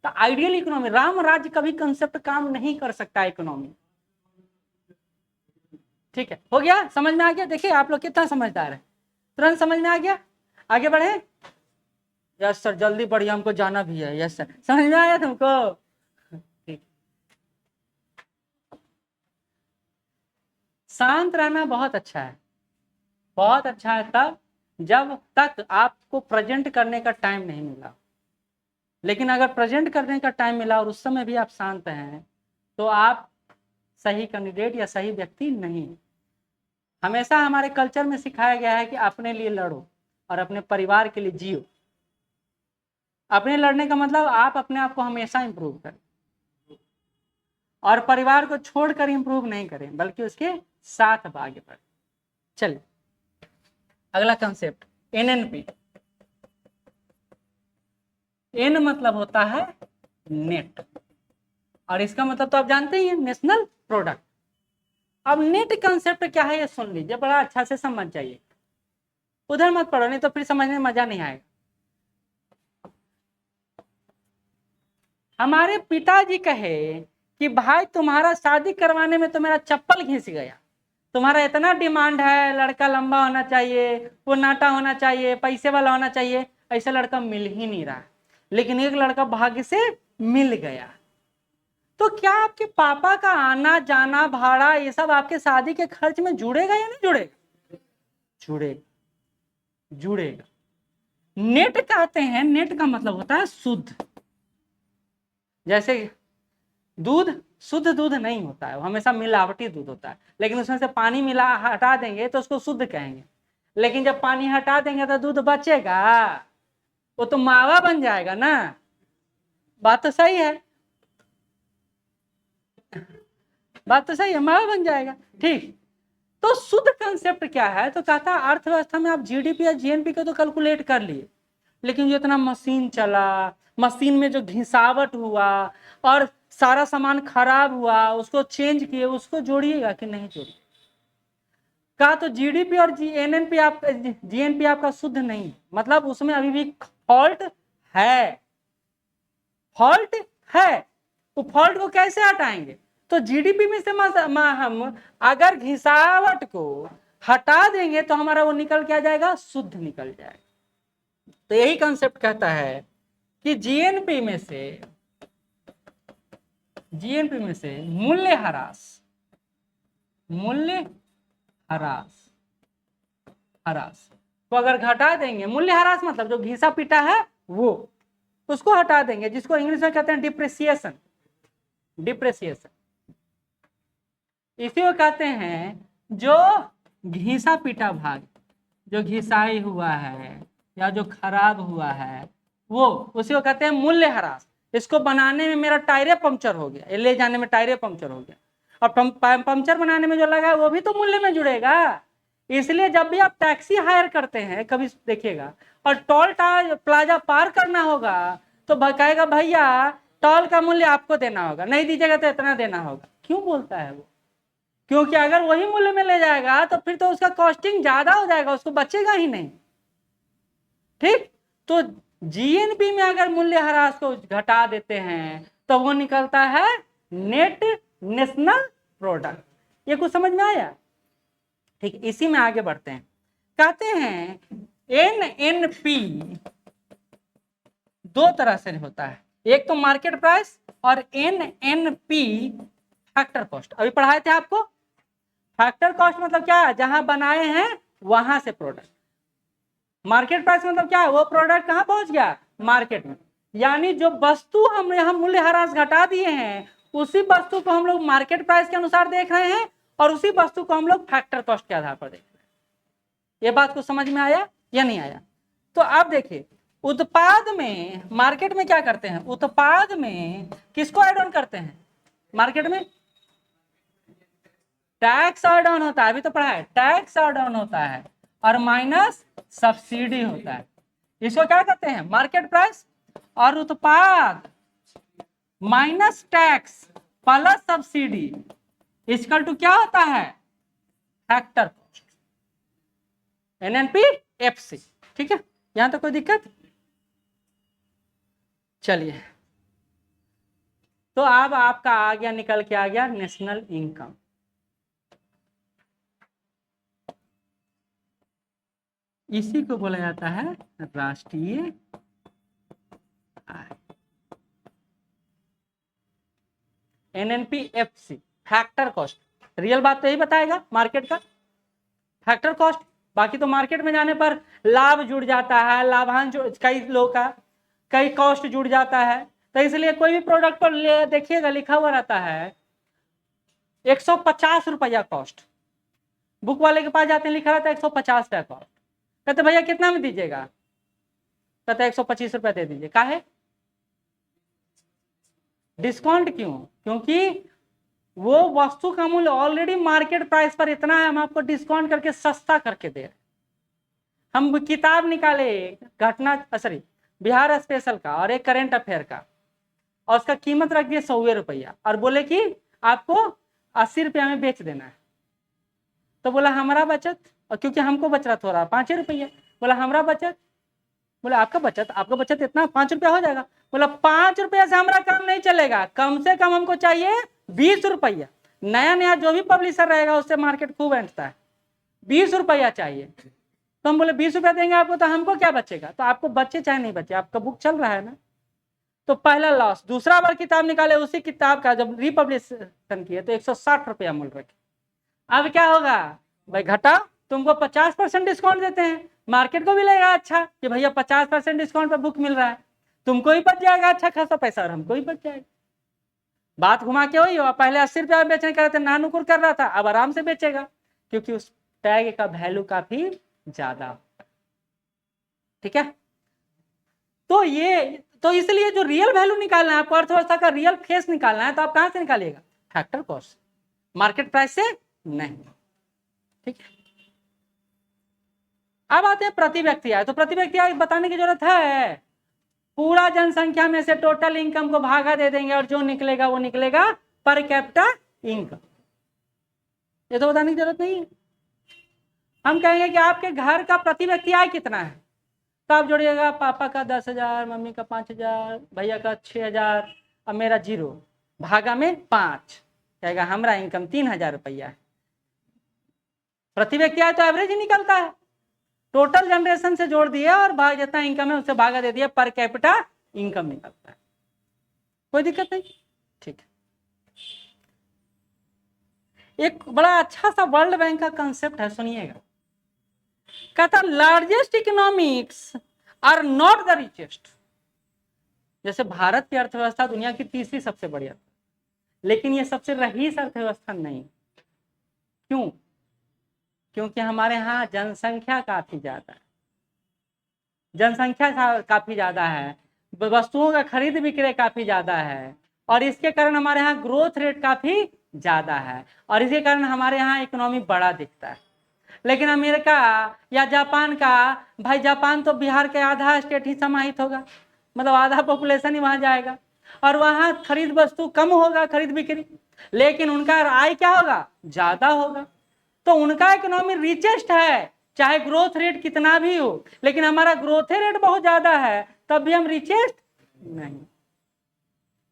तो आइडियल इकोनॉमी, राम राज्य कभी कंसेप्ट काम नहीं कर सकता इकोनॉमी। ठीक है, हो गया, समझ में आ गया। देखिए आप लोग कितना समझदार है, तुरंत समझ में आ गया। आगे बढ़े। यस सर, जल्दी बढ़िए, हमको जाना भी है। यस सर, समझ में आया तुमको। ठीक, शांत रहना बहुत अच्छा है, बहुत अच्छा है तब जब तक आपको प्रेजेंट करने का टाइम नहीं मिला। लेकिन अगर प्रेजेंट करने का टाइम मिला और उस समय भी आप शांत हैं, तो आप सही कैंडिडेट या सही व्यक्ति नहीं। हमेशा हमारे कल्चर में सिखाया गया है कि अपने लिए लड़ो और अपने परिवार के लिए जियो। अपने लड़ने का मतलब आप अपने आप को हमेशा इंप्रूव करें और परिवार को छोड़कर इंप्रूव नहीं करें, बल्कि उसके साथ आगे बढ़े। चलिए अगला कंसेप्ट, एनएनपी। एन मतलब होता है नेट, और इसका मतलब तो आप जानते ही हैं, नेशनल प्रोडक्ट। अब नेट कंसेप्ट क्या है ये सुन लीजिए, बड़ा अच्छा से समझ जाइए। उधर मत पढ़ो, नहीं तो फिर समझने में मजा नहीं आएगा। हमारे पिताजी कहे कि भाई तुम्हारा शादी करवाने में तो मेरा चप्पल घिस गया, तुम्हारा इतना डिमांड है, लड़का लंबा होना चाहिए, वो नाटा होना चाहिए, पैसे वाला होना चाहिए, ऐसा लड़का मिल ही नहीं रहा। लेकिन एक लड़का भाग्य से मिल गया। तो क्या आपके पापा का आना जाना भाड़ा ये सब आपके शादी के खर्च में जुड़ेगा या नहीं जुड़ेगा, जुड़ेगा, जुड़ेगा। नेट कहते हैं, नेट का मतलब होता है शुद्ध। जैसे दूध शुद्ध दूध नहीं होता है, वो हमेशा मिलावटी दूध होता है, लेकिन उसमें से पानी मिला हटा देंगे तो उसको शुद्ध कहेंगे। लेकिन जब पानी हटा देंगे तो दूध बचेगा, वो तो मावा बन जाएगा ना। बात तो सही है, बात तो सही है, मावा बन जाएगा। ठीक, तो शुद्ध कंसेप्ट क्या है, तो कहता है अर्थव्यवस्था में आप जीडीपी या जीएनपी को तो कैलकुलेट कर लिए, लेकिन जो इतना मशीन चला, मशीन में जो घिसावट हुआ और सारा सामान खराब हुआ, उसको चेंज किए, उसको जोड़िएगा कि नहीं जोड़िए। कहा तो जीडीपी और एनएनपी आप जीएनपी आपका शुद्ध नहीं, मतलब उसमें अभी भी फॉल्ट है, फॉल्ट है। वो फॉल्ट को कैसे हटाएंगे, तो जीडीपी में से हम अगर घिसावट को हटा देंगे तो हमारा वो निकल के आ जाएगा, शुद्ध निकल जाएगा। तो यही कंसेप्ट कहता है कि जीएनपी में से मूल्य ह्रास, मूल्य ह्रास तो अगर घटा देंगे, मूल्यह्रास मतलब जो घिसा पीटा है वो, उसको हटा देंगे, जिसको इंग्लिश में कहते हैं डिप्रिसिएशन। डिप्रिसिएशन इसी को कहते हैं जो घिसा पीटा भाग, जो घिसाई हुआ है या जो खराब हुआ है वो, उसी को कहते हैं मूल्यह्रास। इसको बनाने में मेरा टायरे पंक्चर हो गया, ले जाने में टायरे पंक्चर हो गया, और पंक्चर बनाने में जो लगा वो भी तो मूल्य में जुड़ेगा। इसलिए जब भी आप टैक्सी हायर करते हैं कभी देखिएगा, और टोल प्लाजा पार करना होगा तो कहेगा भैया टोल का मूल्य आपको देना होगा, नहीं दीजिएगा तो इतना देना होगा। क्यों बोलता है वो? क्योंकि अगर वही मूल्य में ले जाएगा तो फिर तो उसका कॉस्टिंग ज्यादा हो जाएगा, उसको बचेगा ही नहीं। ठीक, तो जीएनपी में अगर मूल्यह्रास को घटा देते हैं तो वो निकलता है नेट नेशनल प्रोडक्ट। ये कुछ समझ में आया? ठीक, इसी में आगे बढ़ते हैं। कहते हैं एनएनपी दो तरह से होता है, एक तो मार्केट प्राइस और एनएनपी फैक्टर कॉस्ट। अभी पढ़ाए थे आपको। फैक्टर कॉस्ट मतलब क्या है? जहां बनाए हैं वहां से प्रोडक्ट। मार्केट प्राइस मतलब क्या है? वो प्रोडक्ट कहां पहुंच गया? मार्केट में। यानी जो वस्तु हम यहाँ मूल्यह्रास घटा दिए हैं उसी वस्तु को हम लोग मार्केट प्राइस के अनुसार देख रहे हैं और उसी वस्तु को हम लोग फैक्टर कॉस्ट के आधार पर देख रहे हैं। ये बात को समझ में आया या नहीं आया? तो आप देखिए, उत्पाद में, मार्केट में क्या करते हैं? उत्पाद में किसको ऐड ऑन करते हैं? मार्केट में टैक्स ऐड ऑन होता है, अभी तो पढ़ा है, टैक्स ऐड ऑन होता है और माइनस सब्सिडी होता है। इसको क्या कहते हैं? Market price. और उत्पाद minus tax plus subsidy equal to क्या होता है? Factor cost, NNP FC. ठीक है, यहां तक कोई दिक्कत? चलिए, तो अब आपका आ गया, निकल के आ गया नेशनल इनकम। इसी को बोला जाता है राष्ट्रीय आय। एनएनपीएफसी फैक्टर कॉस्ट, रियल बात तो यही बताएगा मार्केट का, फैक्टर कॉस्ट। बाकी तो मार्केट में जाने पर लाभ जुड़ जाता है, लाभांश कई लोग का, कई कॉस्ट जुड़ जाता है। तो इसलिए कोई भी प्रोडक्ट पर देखिएगा लिखा हुआ रहता है 150 रुपया कॉस्ट। बुक वाले के पास जाते हैं, लिखा रहता है 150 रुपया कॉस्ट। कहते भैया कितना में दीजिएगा? कहते 125 रुपया दे दीजिए। काहे? डिस्काउंट क्यों? क्योंकि वो वस्तु का मूल्य ऑलरेडी मार्केट प्राइस पर इतना है, हम आपको डिस्काउंट करके सस्ता करके दे रहे। हम किताब निकाले घटना सॉरी बिहार स्पेशल का और एक करेंट अफेयर का, और उसका कीमत रख दिए 100 रुपया और बोले कि आपको 80 रुपया में बेच देना है। तो बोला हमारा बचत, और क्योंकि हमको बच रहा थोड़ा 5 रुपया, बोला हमारा बचत। बोला आपका बचत इतना 5 रुपया हो जाएगा। बोला 5 रुपया से हमारा काम नहीं चलेगा, कम से कम हमको चाहिए 20 रुपया। नया नया जो भी पब्लिशर रहेगा उससे मार्केट खूब बैठता है, 20 रुपया चाहिए। तो हम बोले 20 रुपया देंगे आपको तो हमको क्या बचेगा? तो आपको बचे चाहे नहीं बचे, आपका बुक चल रहा है ना। तो पहला लॉस। दूसरा बार किताब निकाले, उसी किताब का जब रिपब्लिशन किए तो 160 रुपया मूल्य रखे। अब क्या होगा भाई? घटा, तुमको 50% डिस्काउंट देते हैं, मार्केट को भी लगेगा अच्छा कि भैया 50% डिस्काउंट पर बुक मिल रहा है, तुमको ही बच जाएगा अच्छा खासा पैसा और हमको ही बच जाएगा। बात घुमा के वही हो, पहले 80 रुपया बेचने का नानुकुर कर रहा था, अब आराम से बेचेगा क्योंकि उस टैग का वैल्यू काफी ज्यादा। ठीक है, तो ये तो इसलिए जो रियल वैल्यू निकालना है आपको, अर्थव्यवस्था का रियल फेस निकालना है, तो आप कहां से निकालिएगा? फैक्टर कॉस्ट, मार्केट प्राइस से नहीं। ठीक है, अब आते हैं प्रति व्यक्ति आय। तो प्रति व्यक्ति आय बताने की जरूरत है? पूरा जनसंख्या में से टोटल इनकम को भागा दे देंगे और जो निकलेगा वो निकलेगा पर कैपिटा इनकम। ये तो बताने की जरूरत नहीं है। हम कहेंगे कि आपके घर का प्रति व्यक्ति आय कितना है, तो आप जोड़िएगा पापा का 10,000, मम्मी का 5,000, भैया का 6,000 और मेरा 0, भागा में 5, कहेगा हमारा इनकम 3,000 रुपया है। प्रति व्यक्ति आय तो एवरेज ही निकलता है, टोटल जनरेशन से जोड़ दिया और भाग जितना इनकम है उससे भागा दे दिया, पर कैपिटा इनकम निकलता है। कोई दिक्कत नहीं। ठीक है, एक बड़ा अच्छा सा वर्ल्ड बैंक का कंसेप्ट है, सुनिएगा। कहता largest economics are not the richest. जैसे भारत की अर्थव्यवस्था दुनिया की तीसरी सबसे बड़ी लेकिन ये सबसे रईस अर्थव्यवस्था नहीं। क्यों? क्योंकि हमारे यहाँ जनसंख्या काफी ज्यादा है, जनसंख्या काफी ज्यादा है, वस्तुओं का खरीद बिक्री काफी ज्यादा है, और इसके कारण हमारे यहाँ ग्रोथ रेट काफी ज्यादा है, और इसके कारण हमारे यहाँ इकोनॉमी बड़ा दिखता है। लेकिन अमेरिका या जापान का, भाई जापान तो बिहार के आधा स्टेट ही समाहित होगा, मतलब आधा पॉपुलेशन ही वहां जाएगा, और वहां खरीद वस्तु कम होगा, खरीद बिक्री, लेकिन उनका आय क्या होगा? ज्यादा होगा। तो उनका इकोनॉमी रिचेस्ट है चाहे ग्रोथ रेट कितना भी हो, लेकिन हमारा ग्रोथ रेट बहुत ज्यादा है तब भी हम रिचेस्ट नहीं।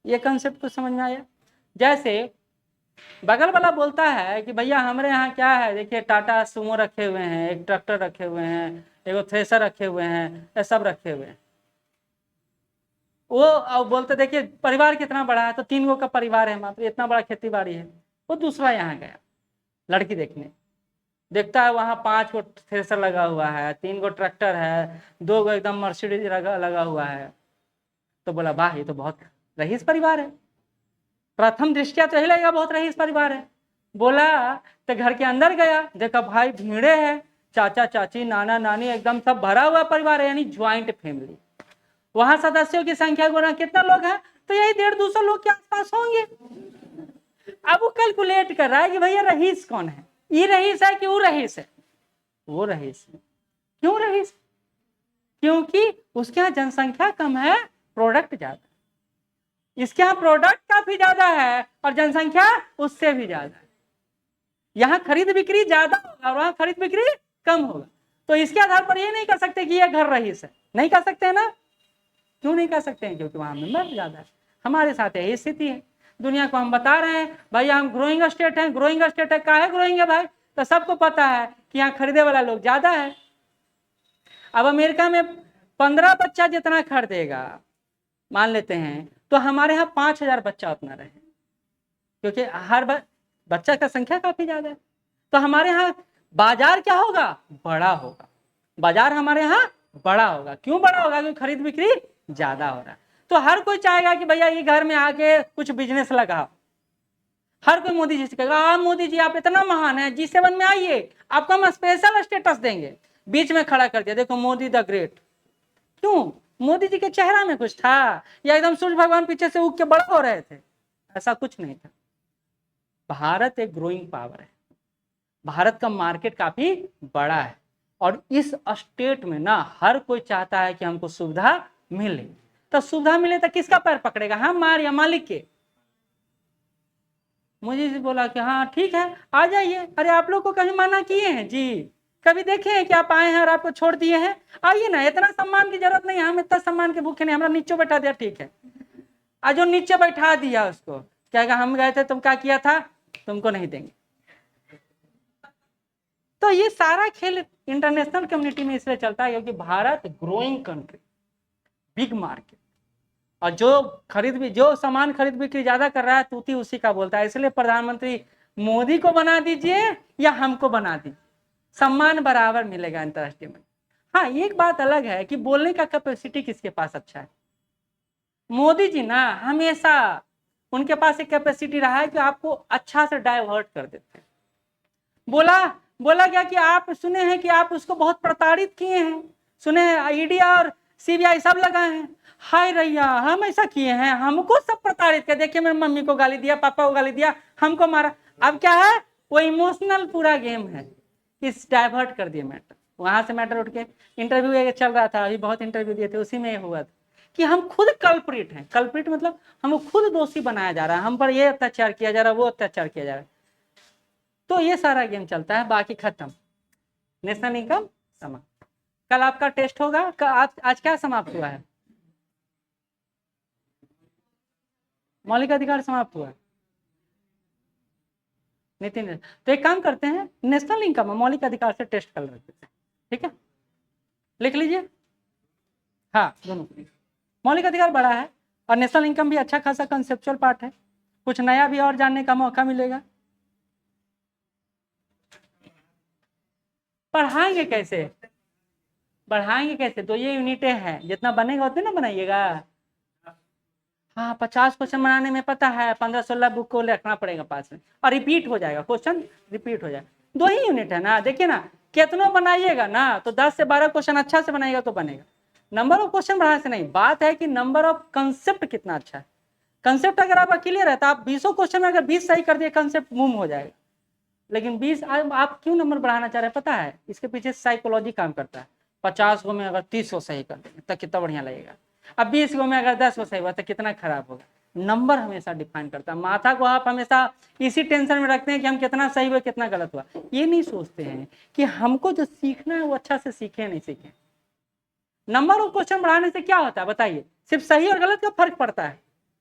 ये कंसेप्ट को समझ में आया? जैसे बगल वाला बोलता है कि भैया हमारे यहाँ क्या है, देखिए टाटा सुमो रखे हुए हैं, एक ट्रैक्टर रखे हुए हैं, एक थ्रेसर रखे हुए हैं, ये सब रखे हुए हैं। वो अब बोलते देखिए परिवार कितना बड़ा है, तो 3 गो का परिवार है, मात्र इतना बड़ा खेती बाड़ी है। वो दूसरा यहाँ गया लड़की देखने, देखता है वहाँ 5 गो थ्रेसर लगा हुआ है, 3 गो ट्रैक्टर है, 2 गो एकदम मर्सिडीज लगा हुआ है। तो बोला वाह ये तो बहुत रईस परिवार है, प्रथम दृष्टिया तो यही लगेगा बहुत रईस परिवार है। बोला तो घर के अंदर गया, देखा भाई भीड़े है, चाचा चाची नाना नानी एकदम सब भरा हुआ परिवार है, यानी ज्वाइंट फैमिली। वहां सदस्यों की संख्या गुना कितना लोग हैं? तो यही 150-200 लोग के आसपास होंगे। अब वो कैलकुलेट कर रहा है कि भैया रईस कौन है, ये रईस है कि वो रईस है? वो रईस है। क्यों रईस? क्योंकि उसके यहाँ जनसंख्या कम है, प्रोडक्ट ज्यादा। इसके यहाँ प्रोडक्ट काफी ज्यादा है और जनसंख्या उससे भी ज्यादा है। यहाँ खरीद बिक्री ज्यादा होगा और वहां खरीद बिक्री कम होगा। तो इसके आधार पर ये नहीं कर सकते कि ये घर रईस है, नहीं कर सकते ना। क्यों नहीं कर सकते हैं? क्योंकि वहां मेंबर ज्यादा है। हमारे साथ यही स्थिति है। दुनिया को हम बता रहे हैं भाई हम ग्रोइंग स्टेट है, ग्रोइंग स्टेट है, काहे ग्रोइंग है भाई? तो सबको पता है कि यहाँ खरीदे वाला लोग ज्यादा है। अब अमेरिका में 15 बच्चा जितना खरीदेगा मान लेते हैं, तो हमारे यहाँ 5,000 बच्चा उतना रहे, क्योंकि हर बच्चा का संख्या काफी ज्यादा है। तो हमारे यहाँ बाजार क्या होगा? बड़ा होगा। बाजार हमारे यहाँ बड़ा होगा। क्यों बड़ा होगा? क्योंकि खरीद बिक्री ज्यादा हो रहा है। तो हर कोई चाहेगा कि भैया ये घर में आके कुछ बिजनेस लगाओ। हर कोई मोदी जी से कहेगा हाँ मोदी जी आप इतना महान है, G7 में आइए, आपको हम स्पेशल स्टेटस देंगे। बीच में खड़ा कर दिया, देखो मोदी द ग्रेट। क्यों? मोदी जी के चेहरा में कुछ था या एकदम सूर्य भगवान पीछे से उग के बड़ा हो रहे थे? ऐसा कुछ नहीं था। भारत एक ग्रोइंग पावर है, भारत का मार्केट काफी बड़ा है, और इस स्टेट में ना हर कोई चाहता है कि हमको सुविधा मिले। तो सुविधा मिले तो किसका पैर पकड़ेगा? हम मार या मालिक के? मुझे बोला कि हाँ ठीक है आ जाइए। अरे आप लोग को कहीं मना किए हैं जी? कभी देखे हैं कि आप आए हैं और आपको छोड़ दिए हैं? आइए ना, इतना सम्मान की जरूरत नहीं है, हम इतना सम्मान के भूखे नहीं। हमारा नीचे बैठा दिया, ठीक है, आज जो नीचे बैठा दिया उसको कहेगा हम गए थे तुम क्या किया था, तुमको नहीं देंगे। तो ये सारा खेल इंटरनेशनल कम्युनिटी में इसलिए चलता है क्योंकि Bharat growing country, big market, और जो सामान खरीद बिक्री ज्यादा कर रहा है तूती उसी का बोलता है। इसलिए प्रधानमंत्री मोदी को बना दीजिए या हमको बना दीजिए, सम्मान बराबर मिलेगा अंतरराष्ट्रीय में। हाँ एक बात अलग है कि बोलने का कैपेसिटी किसके पास अच्छा है। मोदी जी ना हमेशा उनके पास एक कैपेसिटी रहा है कि आपको अच्छा से डाइवर्ट कर देते हैं। बोला क्या कि आप सुने हैं कि आप उसको बहुत प्रताड़ित किए हैं, सुने हैं ईडी और सीबीआई सब लगाए हैं। हाय रैया हम ऐसा किए हैं, हमको सब प्रताड़ित कर, देखिए मेरी मम्मी को गाली दिया, पापा को गाली दिया, हमको मारा। अब क्या है, वो इमोशनल पूरा गेम है, इस डाइवर्ट कर दिए मैटर। वहां से मैटर उठ के इंटरव्यू चल रहा था, अभी बहुत इंटरव्यू दिए थे, उसी में हुआ था कि हम खुद कल्प्रिट हैं। कल्प्रिट मतलब हमको खुद दोषी बनाया जा रहा है, हम पर ये अत्याचार किया जा रहा है, वो अत्याचार किया जा रहा है। तो ये सारा गेम चलता है, बाकी खत्म। नेशनल इनकम समाप्त। कल आपका टेस्ट होगा, आज क्या समाप्त हुआ है? मौलिक अधिकार समाप्त हुआ है। नितिन तो एक काम करते हैं, नेशनल इनकम मौलिक अधिकार से टेस्ट कर लेते हैं, ठीक है? लिख लीजिए। हाँ दोनों मौलिक अधिकार बड़ा है और नेशनल इनकम भी अच्छा खासा कंसेप्चुअल पार्ट है, कुछ नया भी और जानने का मौका मिलेगा। बढ़ाएंगे कैसे, बढ़ाएंगे कैसे? तो ये यूनिटें हैं, जितना बनेगा उतने ना बनाइएगा। हाँ 50 क्वेश्चन बनाने में पता है 15-16 बुक को रखना पड़ेगा पास में, और रिपीट हो जाएगा, क्वेश्चन रिपीट हो जाएगा। 2 ही यूनिट है ना, देखिए ना कितना बनाइएगा ना, तो 10 से 12 क्वेश्चन अच्छा से बनाएगा तो बनेगा। नंबर ऑफ क्वेश्चन बढ़ाने से नहीं, बात है कि नंबर ऑफ कंसेप्ट कितना अच्छा है। कंसेप्ट अगर आपका क्लियर है तो आप 20 क्वेश्चन में अगर 20 सही कर दिए कंसेप्ट मूव हो जाएगा। लेकिन 20 आप क्यों नंबर बढ़ाना चाह रहे हैं पता है, इसके पीछे साइकोलॉजी काम करता है। 50 गो में अगर 30 को सही कर देंगे तो कितना बढ़िया लगेगा, अब 20 गो में अगर 10 को सही हुआ तो कितना खराब होगा। नंबर हमेशा डिफाइन करता है। माथा को आप हमेशा इसी टेंशन में रखते हैं कि हम कितना सही हुआ कितना गलत हुआ, ये नहीं सोचते हैं कि हमको जो सीखना है वो अच्छा से सीखे नहीं सीखे। नंबर ऑफ क्वेश्चन बढ़ाने से क्या होता है बताइए, सिर्फ सही और गलत का फर्क पड़ता है,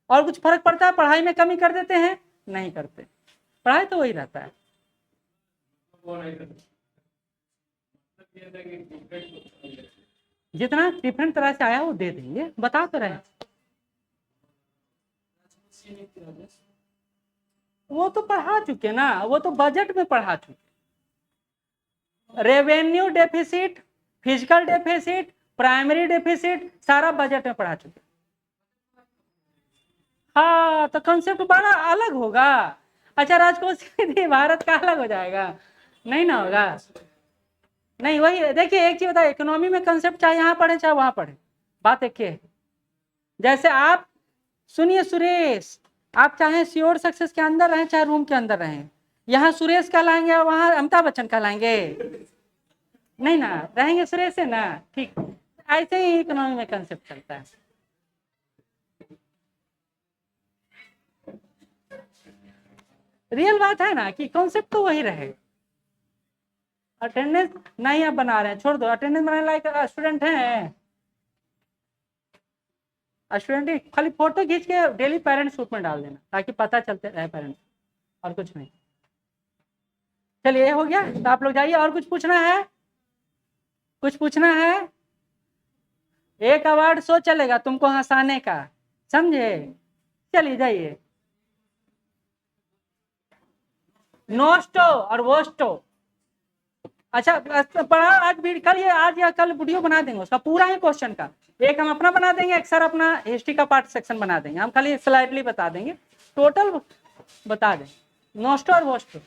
और कुछ फर्क पड़ता है? पढ़ाई में कमी कर देते हैं? नहीं करते, पढ़ाई तो वही रहता है। जितना डिफरेंट तरह से आया वो दे देंगे, बता तो रहे। वो तो पढ़ा चुके ना, वो तो बजट में पढ़ा चुके। Revenue deficit, physical deficit, primary deficit सारा बजट में पढ़ा चुके। हाँ तो कंसेप्ट बड़ा अलग होगा। अच्छा राजकोष भारत का अलग हो जाएगा? नहीं ना होगा। नहीं वही देखिए, एक चीज बताइए, इकोनॉमी में कंसेप्ट चाहे यहाँ पढ़े चाहे वहां पढ़े, बात एक है। जैसे आप सुनिए सुरेश, आप चाहे श्योर सक्सेस के अंदर रहें चाहे रूम के अंदर रहें, यहाँ सुरेश कहलाएंगे और वहां अमिताभ बच्चन कहलाएंगे? नहीं ना, रहेंगे सुरेश है ना, ठीक। ऐसे ही इकोनॉमी में कंसेप्ट चलता है। रियल बात है ना कि कॉन्सेप्ट तो वही रहे। अटेंडेंस नहीं आप बना रहे हैं, छोड़ दो, अटेंडेंस बनाने लायक स्टूडेंट हैं? स्टूडेंट खाली फोटो खींच के डेली पेरेंट्स ग्रुप में डाल देना ताकि पता चलते रहे पेरेंट्स, और कुछ नहीं। चलिए ये हो गया, तो आप लोग जाइए। और कुछ पूछना है? कुछ पूछना है? एक अवार्ड शो चलेगा तुमको हंसाने का, समझे? चलिए जाइए। नोस्टो और वोस्टो, अच्छा पढ़ा आज भी, कल ये आज या कल वीडियो बना देंगे उसका पूरा ही क्वेश्चन का। एक हम अपना बना देंगे, एक सर अपना हिस्ट्री का पार्ट सेक्शन बना देंगे, हम खाली स्लाइडली बता देंगे, टोटल बता देंगे। नोस्टो और वोस्टो